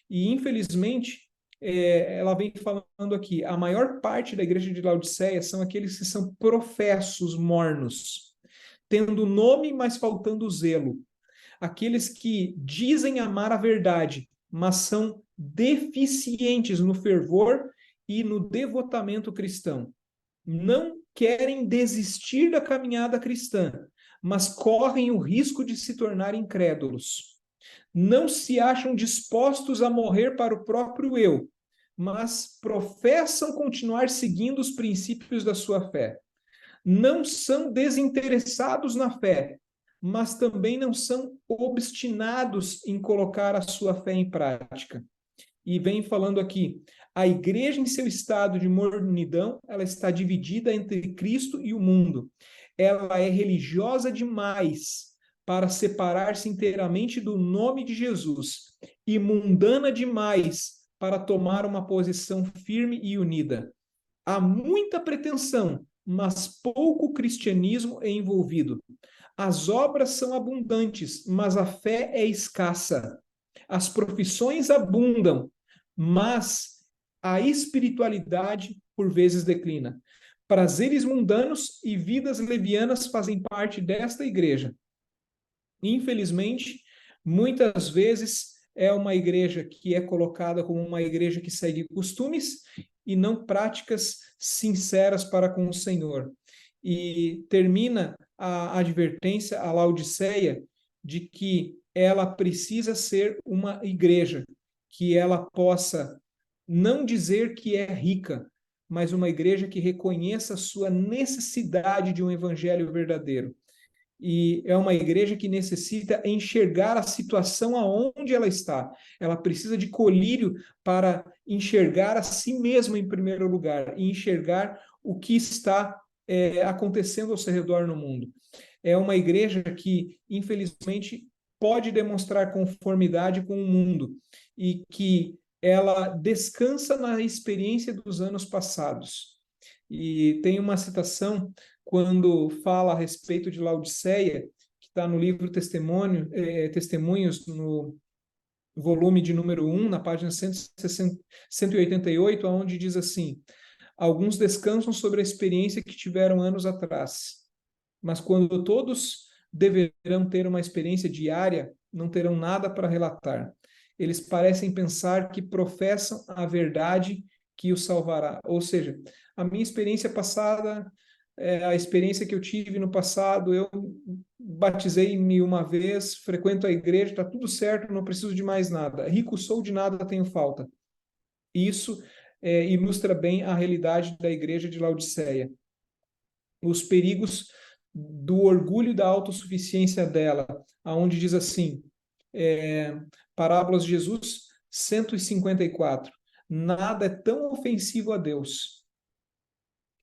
E, infelizmente, ela vem falando aqui, a maior parte da igreja de Laodiceia são aqueles que são professos mornos, tendo nome, mas faltando zelo. Aqueles que dizem amar a verdade, mas são deficientes no fervor e no devotamento cristão. Não querem desistir da caminhada cristã, mas correm o risco de se tornar incrédulos. Não se acham dispostos a morrer para o próprio eu, mas professam continuar seguindo os princípios da sua fé. Não são desinteressados na fé, mas também não são obstinados em colocar a sua fé em prática. E vem falando aqui, a igreja em seu estado de mornidão, ela está dividida entre Cristo e o mundo. Ela é religiosa demais para separar-se inteiramente do nome de Jesus e mundana demais para tomar uma posição firme e unida. Há muita pretensão, mas pouco cristianismo é envolvido. As obras são abundantes, mas a fé é escassa. As profissões abundam, mas a espiritualidade por vezes declina. Prazeres mundanos e vidas levianas fazem parte desta igreja. Infelizmente, muitas vezes é uma igreja que é colocada como uma igreja que segue costumes e não práticas sinceras para com o Senhor. E termina a advertência a Laodiceia de que ela precisa ser uma igreja que ela possa não dizer que é rica, mas uma igreja que reconheça a sua necessidade de um evangelho verdadeiro. E é uma igreja que necessita enxergar a situação aonde ela está. Ela precisa de colírio para enxergar a si mesma em primeiro lugar e enxergar o que está acontecendo ao seu redor no mundo. É uma igreja que, infelizmente, pode demonstrar conformidade com o mundo e que ela descansa na experiência dos anos passados. E tem uma citação quando fala a respeito de Laodiceia, que está no livro Testemunhos, no volume de número 1, na página 188, onde diz assim: alguns descansam sobre a experiência que tiveram anos atrás, mas quando todos deverão ter uma experiência diária, não terão nada para relatar. Eles parecem pensar que professam a verdade que os salvará. Ou seja, a minha experiência passada, a experiência que eu tive no passado, eu batizei-me uma vez, frequento a igreja, está tudo certo, não preciso de mais nada. Rico sou, de nada tenho falta. Isso ilustra bem a realidade da igreja de Laodiceia. Os perigos do orgulho e da autossuficiência dela, aonde diz assim, Parábolas de Jesus 154, nada é tão ofensivo a Deus,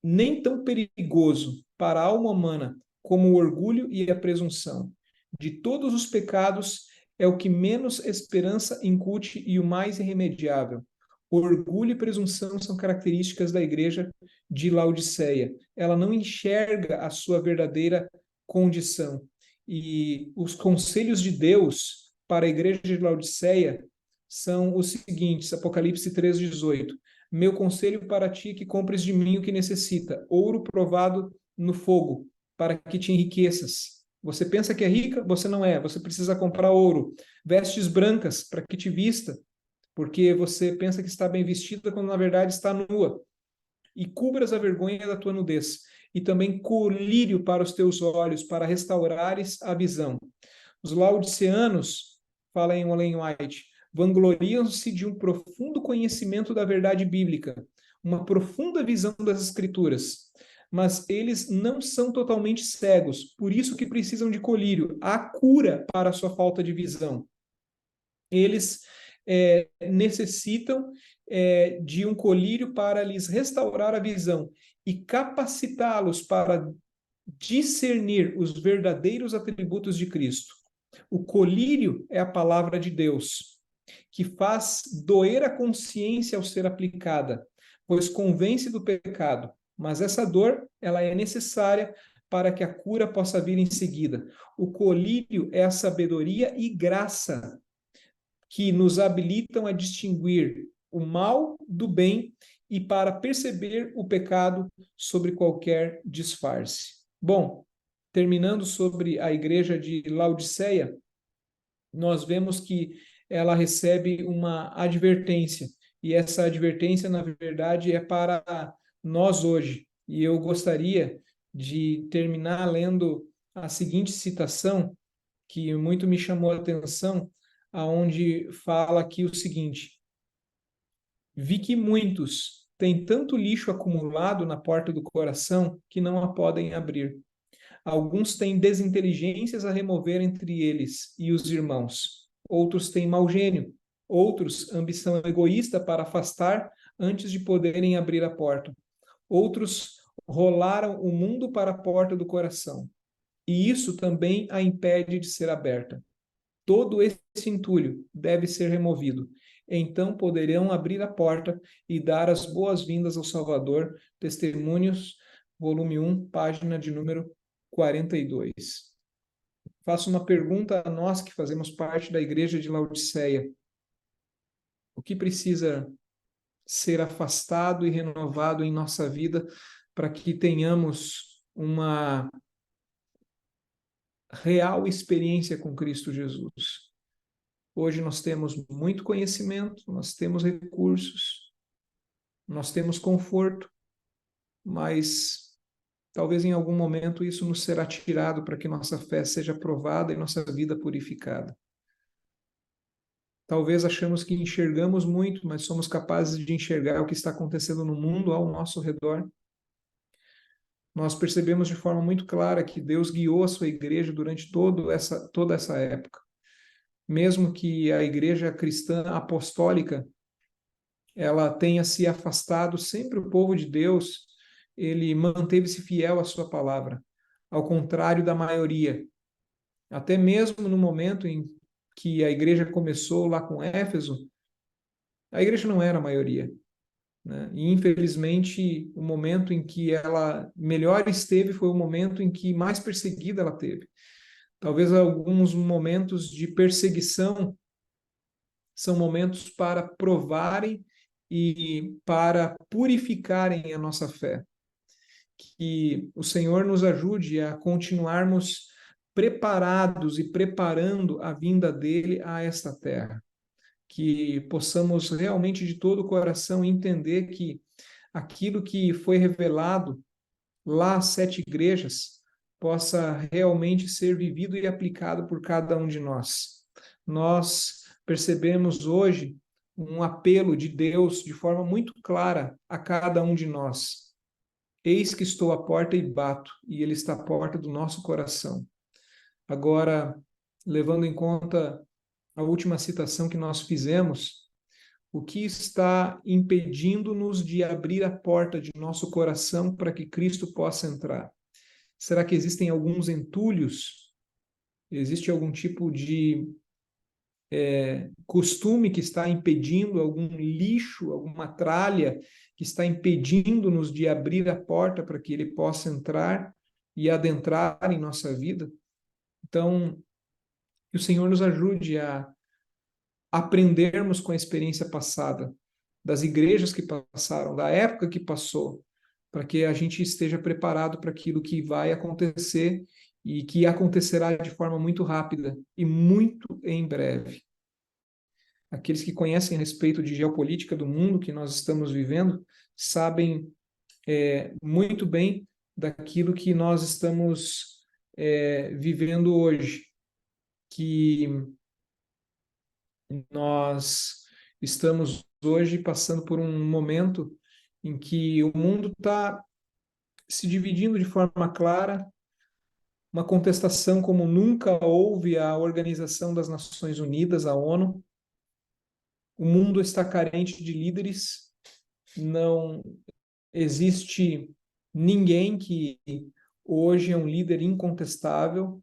nem tão perigoso para a alma humana como o orgulho e a presunção. De todos os pecados, é o que menos esperança incute e o mais irremediável. Orgulho e presunção são características da igreja de Laodiceia. Ela não enxerga a sua verdadeira condição. E os conselhos de Deus para a igreja de Laodiceia são os seguintes, Apocalipse 3,18. Meu conselho para ti é que compres de mim o que necessita, ouro provado no fogo, para que te enriqueças. Você pensa que é rica? Você não é. Você precisa comprar ouro. Vestes brancas, para que te vista, porque você pensa que está bem vestida quando na verdade está nua. E cubras a vergonha da tua nudez. E também colírio para os teus olhos, para restaurares a visão. Os laodiceanos, fala em Ellen White, vangloriam-se de um profundo conhecimento da verdade bíblica, uma profunda visão das Escrituras. Mas eles não são totalmente cegos, por isso que precisam de colírio, a cura para a sua falta de visão. Eles necessitam de um colírio para lhes restaurar a visão e capacitá-los para discernir os verdadeiros atributos de Cristo. O colírio é a palavra de Deus, que faz doer a consciência ao ser aplicada, pois convence do pecado. Mas essa dor, ela é necessária para que a cura possa vir em seguida. O colírio é a sabedoria e graça que nos habilitam a distinguir o mal do bem e para perceber o pecado sobre qualquer disfarce. Bom, terminando sobre a igreja de Laodiceia, nós vemos que ela recebe uma advertência, e essa advertência, na verdade, é para nós hoje. E eu gostaria de terminar lendo a seguinte citação, que muito me chamou a atenção, aonde fala aqui o seguinte: vi que muitos têm tanto lixo acumulado na porta do coração que não a podem abrir. Alguns têm desinteligências a remover entre eles e os irmãos. Outros têm mau gênio. Outros, ambição egoísta para afastar antes de poderem abrir a porta. Outros rolaram o mundo para a porta do coração. E isso também a impede de ser aberta. Todo esse entulho deve ser removido. Então poderão abrir a porta e dar as boas-vindas ao Salvador. Testemunhos, volume 1, página de número 42. Faço uma pergunta a nós que fazemos parte da igreja de Laodiceia. O que precisa ser afastado e renovado em nossa vida para que tenhamos uma real experiência com Cristo Jesus? Hoje nós temos muito conhecimento, nós temos recursos, nós temos conforto, mas talvez em algum momento isso nos será tirado para que nossa fé seja provada e nossa vida purificada. Talvez achamos que enxergamos muito, mas somos capazes de enxergar o que está acontecendo no mundo ao nosso redor. Nós percebemos de forma muito clara que Deus guiou a sua igreja durante toda essa época. Mesmo que a igreja cristã apostólica ela tenha se afastado, sempre o povo de Deus, ele manteve-se fiel à sua palavra, ao contrário da maioria. Até mesmo no momento em que a igreja começou lá com Éfeso, a igreja não era a maioria, né? E infelizmente, o momento em que ela melhor esteve foi o momento em que mais perseguida ela teve. Talvez alguns momentos de perseguição são momentos para provarem e para purificarem a nossa fé. Que o Senhor nos ajude a continuarmos preparados e preparando a vinda dele a esta terra. Que possamos realmente de todo o coração entender que aquilo que foi revelado lá às 7 igrejas possa realmente ser vivido e aplicado por cada um de nós. Nós percebemos hoje um apelo de Deus de forma muito clara a cada um de nós. Eis que estou à porta e bato, e Ele está à porta do nosso coração. Agora, levando em conta a última citação que nós fizemos, o que está impedindo-nos de abrir a porta de nosso coração para que Cristo possa entrar? Será que existem alguns entulhos? Existe algum tipo de costume que está impedindo, algum lixo, alguma tralha que está impedindo-nos de abrir a porta para que ele possa entrar e adentrar em nossa vida? Então, que o Senhor nos ajude a aprendermos com a experiência passada, das igrejas que passaram, da época que passou, para que a gente esteja preparado para aquilo que vai acontecer e que acontecerá de forma muito rápida e muito em breve. Aqueles que conhecem a respeito de geopolítica do mundo que nós estamos vivendo sabem muito bem daquilo que nós estamos vivendo hoje, que nós estamos hoje passando por um momento em que o mundo está se dividindo de forma clara, uma contestação como nunca houve à Organização das Nações Unidas, a ONU. O mundo está carente de líderes, não existe ninguém que hoje é um líder incontestável.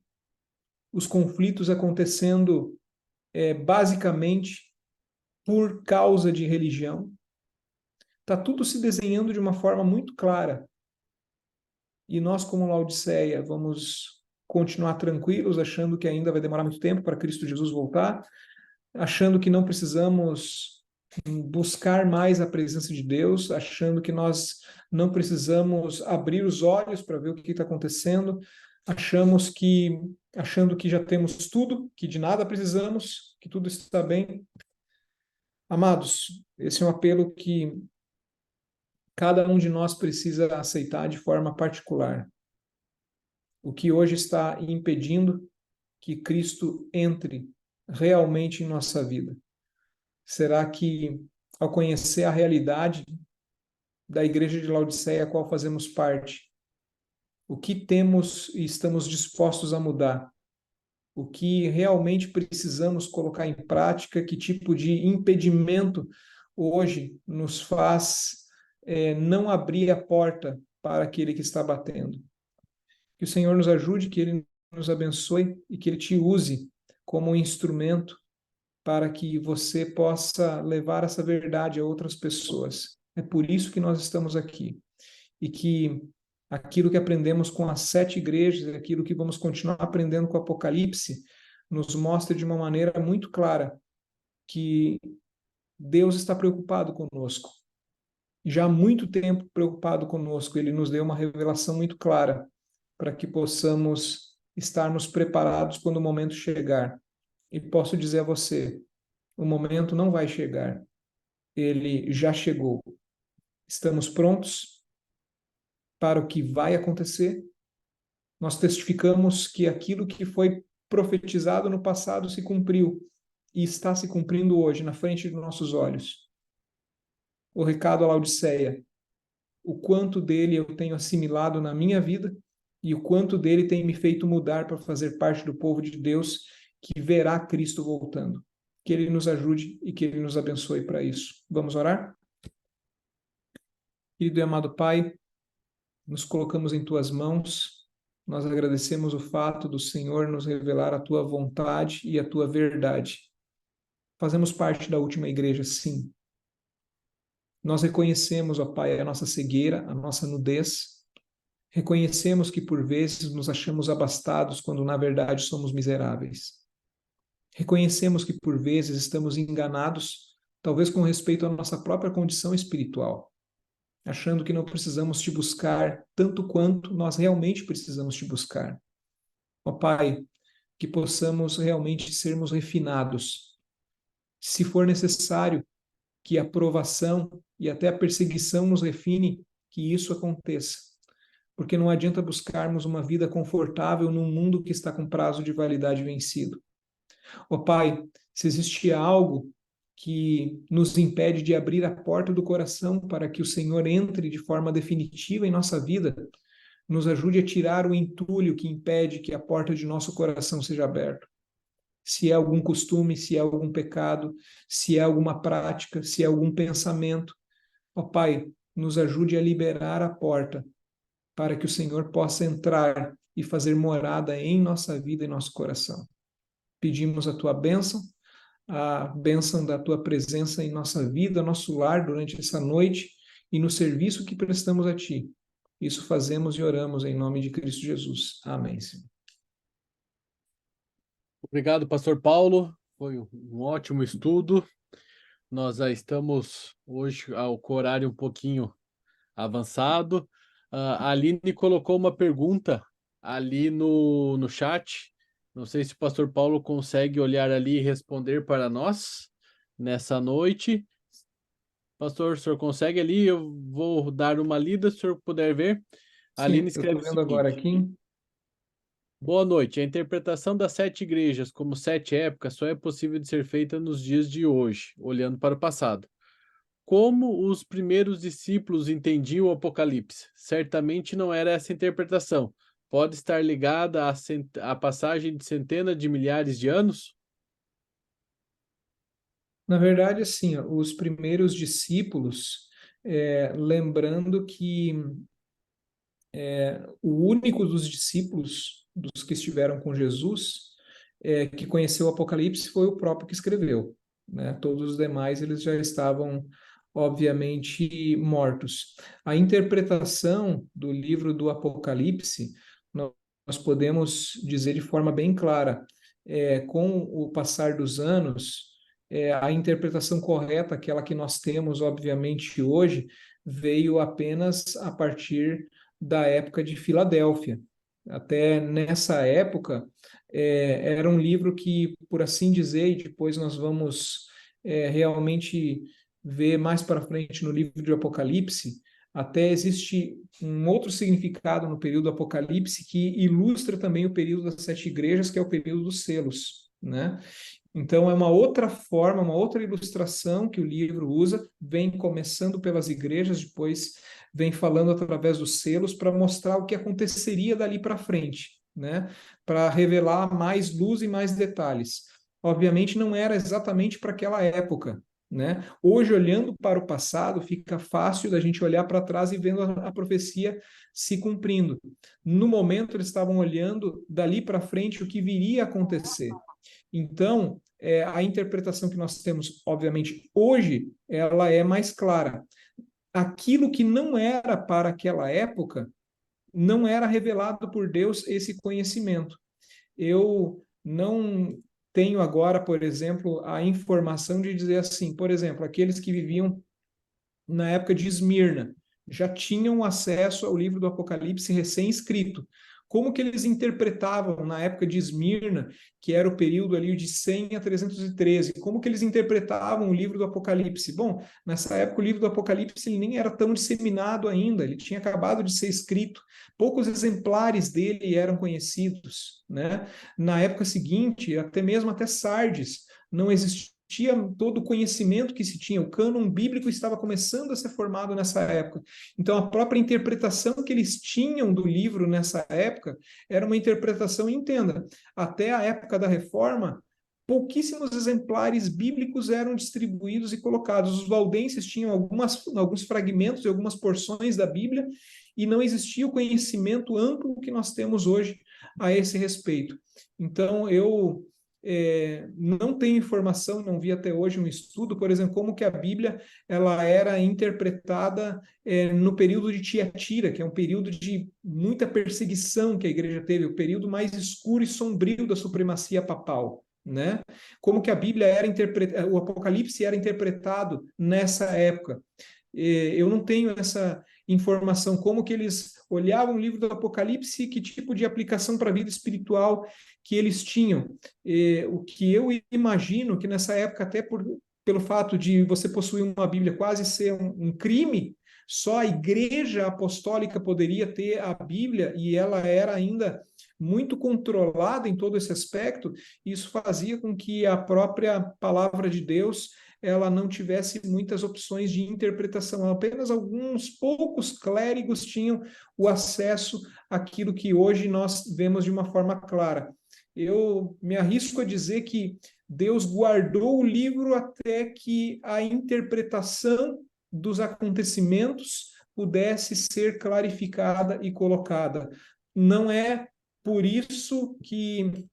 Os conflitos acontecendo basicamente por causa de religião. Está tudo se desenhando de uma forma muito clara. E nós, como Laodiceia, vamos continuar tranquilos, achando que ainda vai demorar muito tempo para Cristo Jesus voltar, achando que não precisamos buscar mais a presença de Deus, achando que nós não precisamos abrir os olhos para ver o que está acontecendo, achando que já temos tudo, que de nada precisamos, que tudo está bem. Amados, esse é um apelo que cada um de nós precisa aceitar de forma particular. O que hoje está impedindo que Cristo entre realmente em nossa vida? Será que, ao conhecer a realidade da igreja de Laodiceia, a qual fazemos parte, o que temos e estamos dispostos a mudar? O que realmente precisamos colocar em prática? Que tipo de impedimento hoje nos faz não abrir a porta para aquele que está batendo? Que o Senhor nos ajude, que Ele nos abençoe e que Ele te use como um instrumento para que você possa levar essa verdade a outras pessoas. É por isso que nós estamos aqui. E que aquilo que aprendemos com as 7 igrejas, aquilo que vamos continuar aprendendo com o Apocalipse, nos mostre de uma maneira muito clara que Deus está preocupado conosco. Já há muito tempo preocupado conosco, Ele nos deu uma revelação muito clara para que possamos estarmos preparados quando o momento chegar. E posso dizer a você, o momento não vai chegar, ele já chegou. Estamos prontos para o que vai acontecer. Nós testificamos que aquilo que foi profetizado no passado se cumpriu. e está se cumprindo hoje, na frente de nossos olhos. O recado à Laodiceia, o quanto dele eu tenho assimilado na minha vida e o quanto dele tem me feito mudar para fazer parte do povo de Deus que verá Cristo voltando. Que ele nos ajude e que ele nos abençoe para isso. Vamos orar? Querido e amado Pai, nos colocamos em tuas mãos. Nós agradecemos o fato do Senhor nos revelar a tua vontade e a tua verdade. Fazemos parte da última igreja, sim. Nós reconhecemos, ó Pai, a nossa cegueira, a nossa nudez. Reconhecemos que por vezes nos achamos abastados quando na verdade somos miseráveis. Reconhecemos que por vezes estamos enganados, talvez com respeito à nossa própria condição espiritual, achando que não precisamos te buscar tanto quanto nós realmente precisamos te buscar. Ó Pai, que possamos realmente sermos refinados. Se for necessário que a provação e até a perseguição nos refine, que isso aconteça. Porque não adianta buscarmos uma vida confortável num mundo que está com prazo de validade vencido. Ó Pai, se existe algo que nos impede de abrir a porta do coração para que o Senhor entre de forma definitiva em nossa vida, nos ajude a tirar o entulho que impede que a porta de nosso coração seja aberta. Se é algum costume, se é algum pecado, se é alguma prática, se é algum pensamento, ó Pai, nos ajude a liberar a porta para que o Senhor possa entrar e fazer morada em nossa vida e nosso coração. Pedimos a tua bênção, a bênção da tua presença em nossa vida, nosso lar durante essa noite e no serviço que prestamos a ti. Isso fazemos e oramos em nome de Cristo Jesus. Amém, Senhor. Obrigado, Pastor Paulo. Foi um ótimo estudo. Nós já estamos hoje com o horário um pouquinho avançado. A Aline colocou uma pergunta ali no chat. Não sei se o Pastor Paulo consegue olhar ali e responder para nós nessa noite. Pastor, o senhor consegue ali? Eu vou dar uma lida, se o senhor puder ver. A Sim, Aline eu escreve estou o vendo agora seguinte: aqui. Boa noite. A interpretação das 7 igrejas como 7 épocas só é possível de ser feita nos dias de hoje, olhando para o passado. Como os primeiros discípulos entendiam o Apocalipse? Certamente não era essa interpretação. Pode estar ligada à passagem de centenas de milhares de anos? Na verdade, assim, ó, os primeiros discípulos, lembrando que o único dos discípulos, dos que estiveram com Jesus, que conheceu o Apocalipse foi o próprio que escreveu, né? Todos os demais, eles já estavam, obviamente, mortos. A interpretação do livro do Apocalipse, nós podemos dizer de forma bem clara, com o passar dos anos, a interpretação correta, aquela que nós temos, obviamente, hoje, veio apenas a partir da época de Filadélfia. Até nessa época, era um livro que, por assim dizer, e depois nós vamos realmente ver mais para frente no livro de Apocalipse, até existe um outro significado no período do Apocalipse que ilustra também o período das 7 igrejas, que é o período dos selos, né? Então, é uma outra forma, uma outra ilustração que o livro usa, vem começando pelas igrejas, depois vem falando através dos selos para mostrar o que aconteceria dali para frente, né? Para revelar mais luz e mais detalhes. Obviamente, não era exatamente para aquela época, né? Hoje, olhando para o passado, fica fácil da gente olhar para trás e vendo a profecia se cumprindo. No momento, eles estavam olhando dali para frente o que viria a acontecer. Então, a interpretação que nós temos, obviamente, hoje, ela é mais clara. Aquilo que não era para aquela época, não era revelado por Deus esse conhecimento. Eu não tenho agora, por exemplo, a informação de dizer assim, por exemplo, aqueles que viviam na época de Esmirna já tinham acesso ao livro do Apocalipse recém-escrito. Como que eles interpretavam na época de Esmirna, que era o período ali de 100 a 313? Como que eles interpretavam o livro do Apocalipse? Bom, nessa época o livro do Apocalipse ele nem era tão disseminado ainda, ele tinha acabado de ser escrito, poucos exemplares dele eram conhecidos, né? Na época seguinte, até mesmo até Sardes, não existia todo o conhecimento que se tinha, o cânon bíblico estava começando a ser formado nessa época. Então, a própria interpretação que eles tinham do livro nessa época era uma interpretação, entenda, até a época da Reforma, pouquíssimos exemplares bíblicos eram distribuídos e colocados. Os valdenses tinham alguns fragmentos e algumas porções da Bíblia, e não existia o conhecimento amplo que nós temos hoje a esse respeito. Então, eu não tenho informação, não vi até hoje um estudo, por exemplo, como que a Bíblia ela era interpretada no período de Tiatira, que é um período de muita perseguição que a igreja teve, o período mais escuro e sombrio da supremacia papal. Né? Como que a Bíblia era interpretada, o Apocalipse era interpretado nessa época. Eu não tenho essa informação, como que eles olhavam o livro do Apocalipse, que tipo de aplicação para a vida espiritual que eles tinham. O que eu imagino que nessa época, até pelo fato de você possuir uma Bíblia quase ser um crime, só a igreja apostólica poderia ter a Bíblia, e ela era ainda muito controlada em todo esse aspecto. Isso fazia com que a própria palavra de Deus ela não tivesse muitas opções de interpretação. Apenas alguns poucos clérigos tinham o acesso àquilo que hoje nós vemos de uma forma clara. Eu me arrisco a dizer que Deus guardou o livro até que a interpretação dos acontecimentos pudesse ser clarificada e colocada. Não é por isso que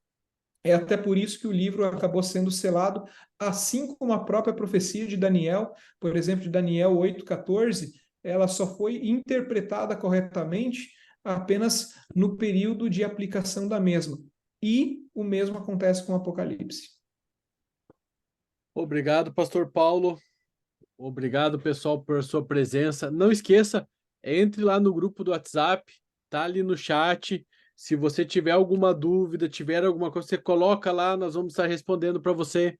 É até por isso que o livro acabou sendo selado, assim como a própria profecia de Daniel, por exemplo, de Daniel 8,14, ela só foi interpretada corretamente apenas no período de aplicação da mesma. E o mesmo acontece com o Apocalipse. Obrigado, Pastor Paulo. Obrigado, pessoal, por sua presença. Não esqueça, entre lá no grupo do WhatsApp, tá ali no chat. Se você tiver alguma dúvida, tiver alguma coisa, você coloca lá, nós vamos estar respondendo para você.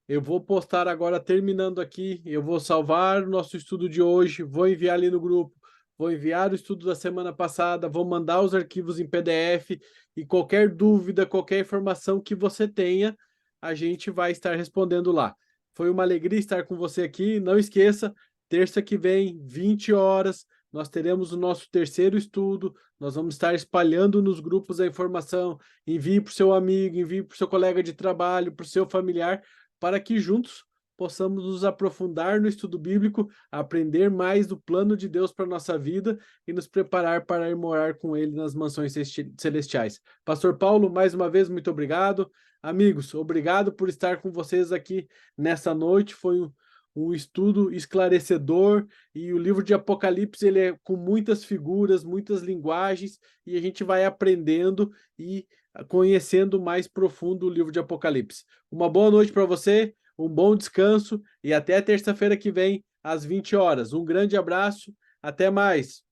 Eu vou postar agora, terminando aqui, eu vou salvar o nosso estudo de hoje, vou enviar ali no grupo, vou enviar o estudo da semana passada, vou mandar os arquivos em PDF, e qualquer dúvida, qualquer informação que você tenha, a gente vai estar respondendo lá. Foi uma alegria estar com você aqui. Não esqueça, terça que vem, 20 horas, nós teremos o nosso terceiro estudo. Nós vamos estar espalhando nos grupos a informação. Envie para o seu amigo, envie para o seu colega de trabalho, para o seu familiar, para que juntos possamos nos aprofundar no estudo bíblico, aprender mais do plano de Deus para a nossa vida e nos preparar para ir morar com Ele nas mansões celestiais. Pastor Paulo, mais uma vez, muito obrigado. Amigos, obrigado por estar com vocês aqui nessa noite. Foi um estudo esclarecedor, e o livro de Apocalipse ele é com muitas figuras, muitas linguagens, e a gente vai aprendendo e conhecendo mais profundo o livro de Apocalipse. Uma boa noite para você, um bom descanso e até terça-feira que vem, às 20 horas. Um grande abraço, até mais!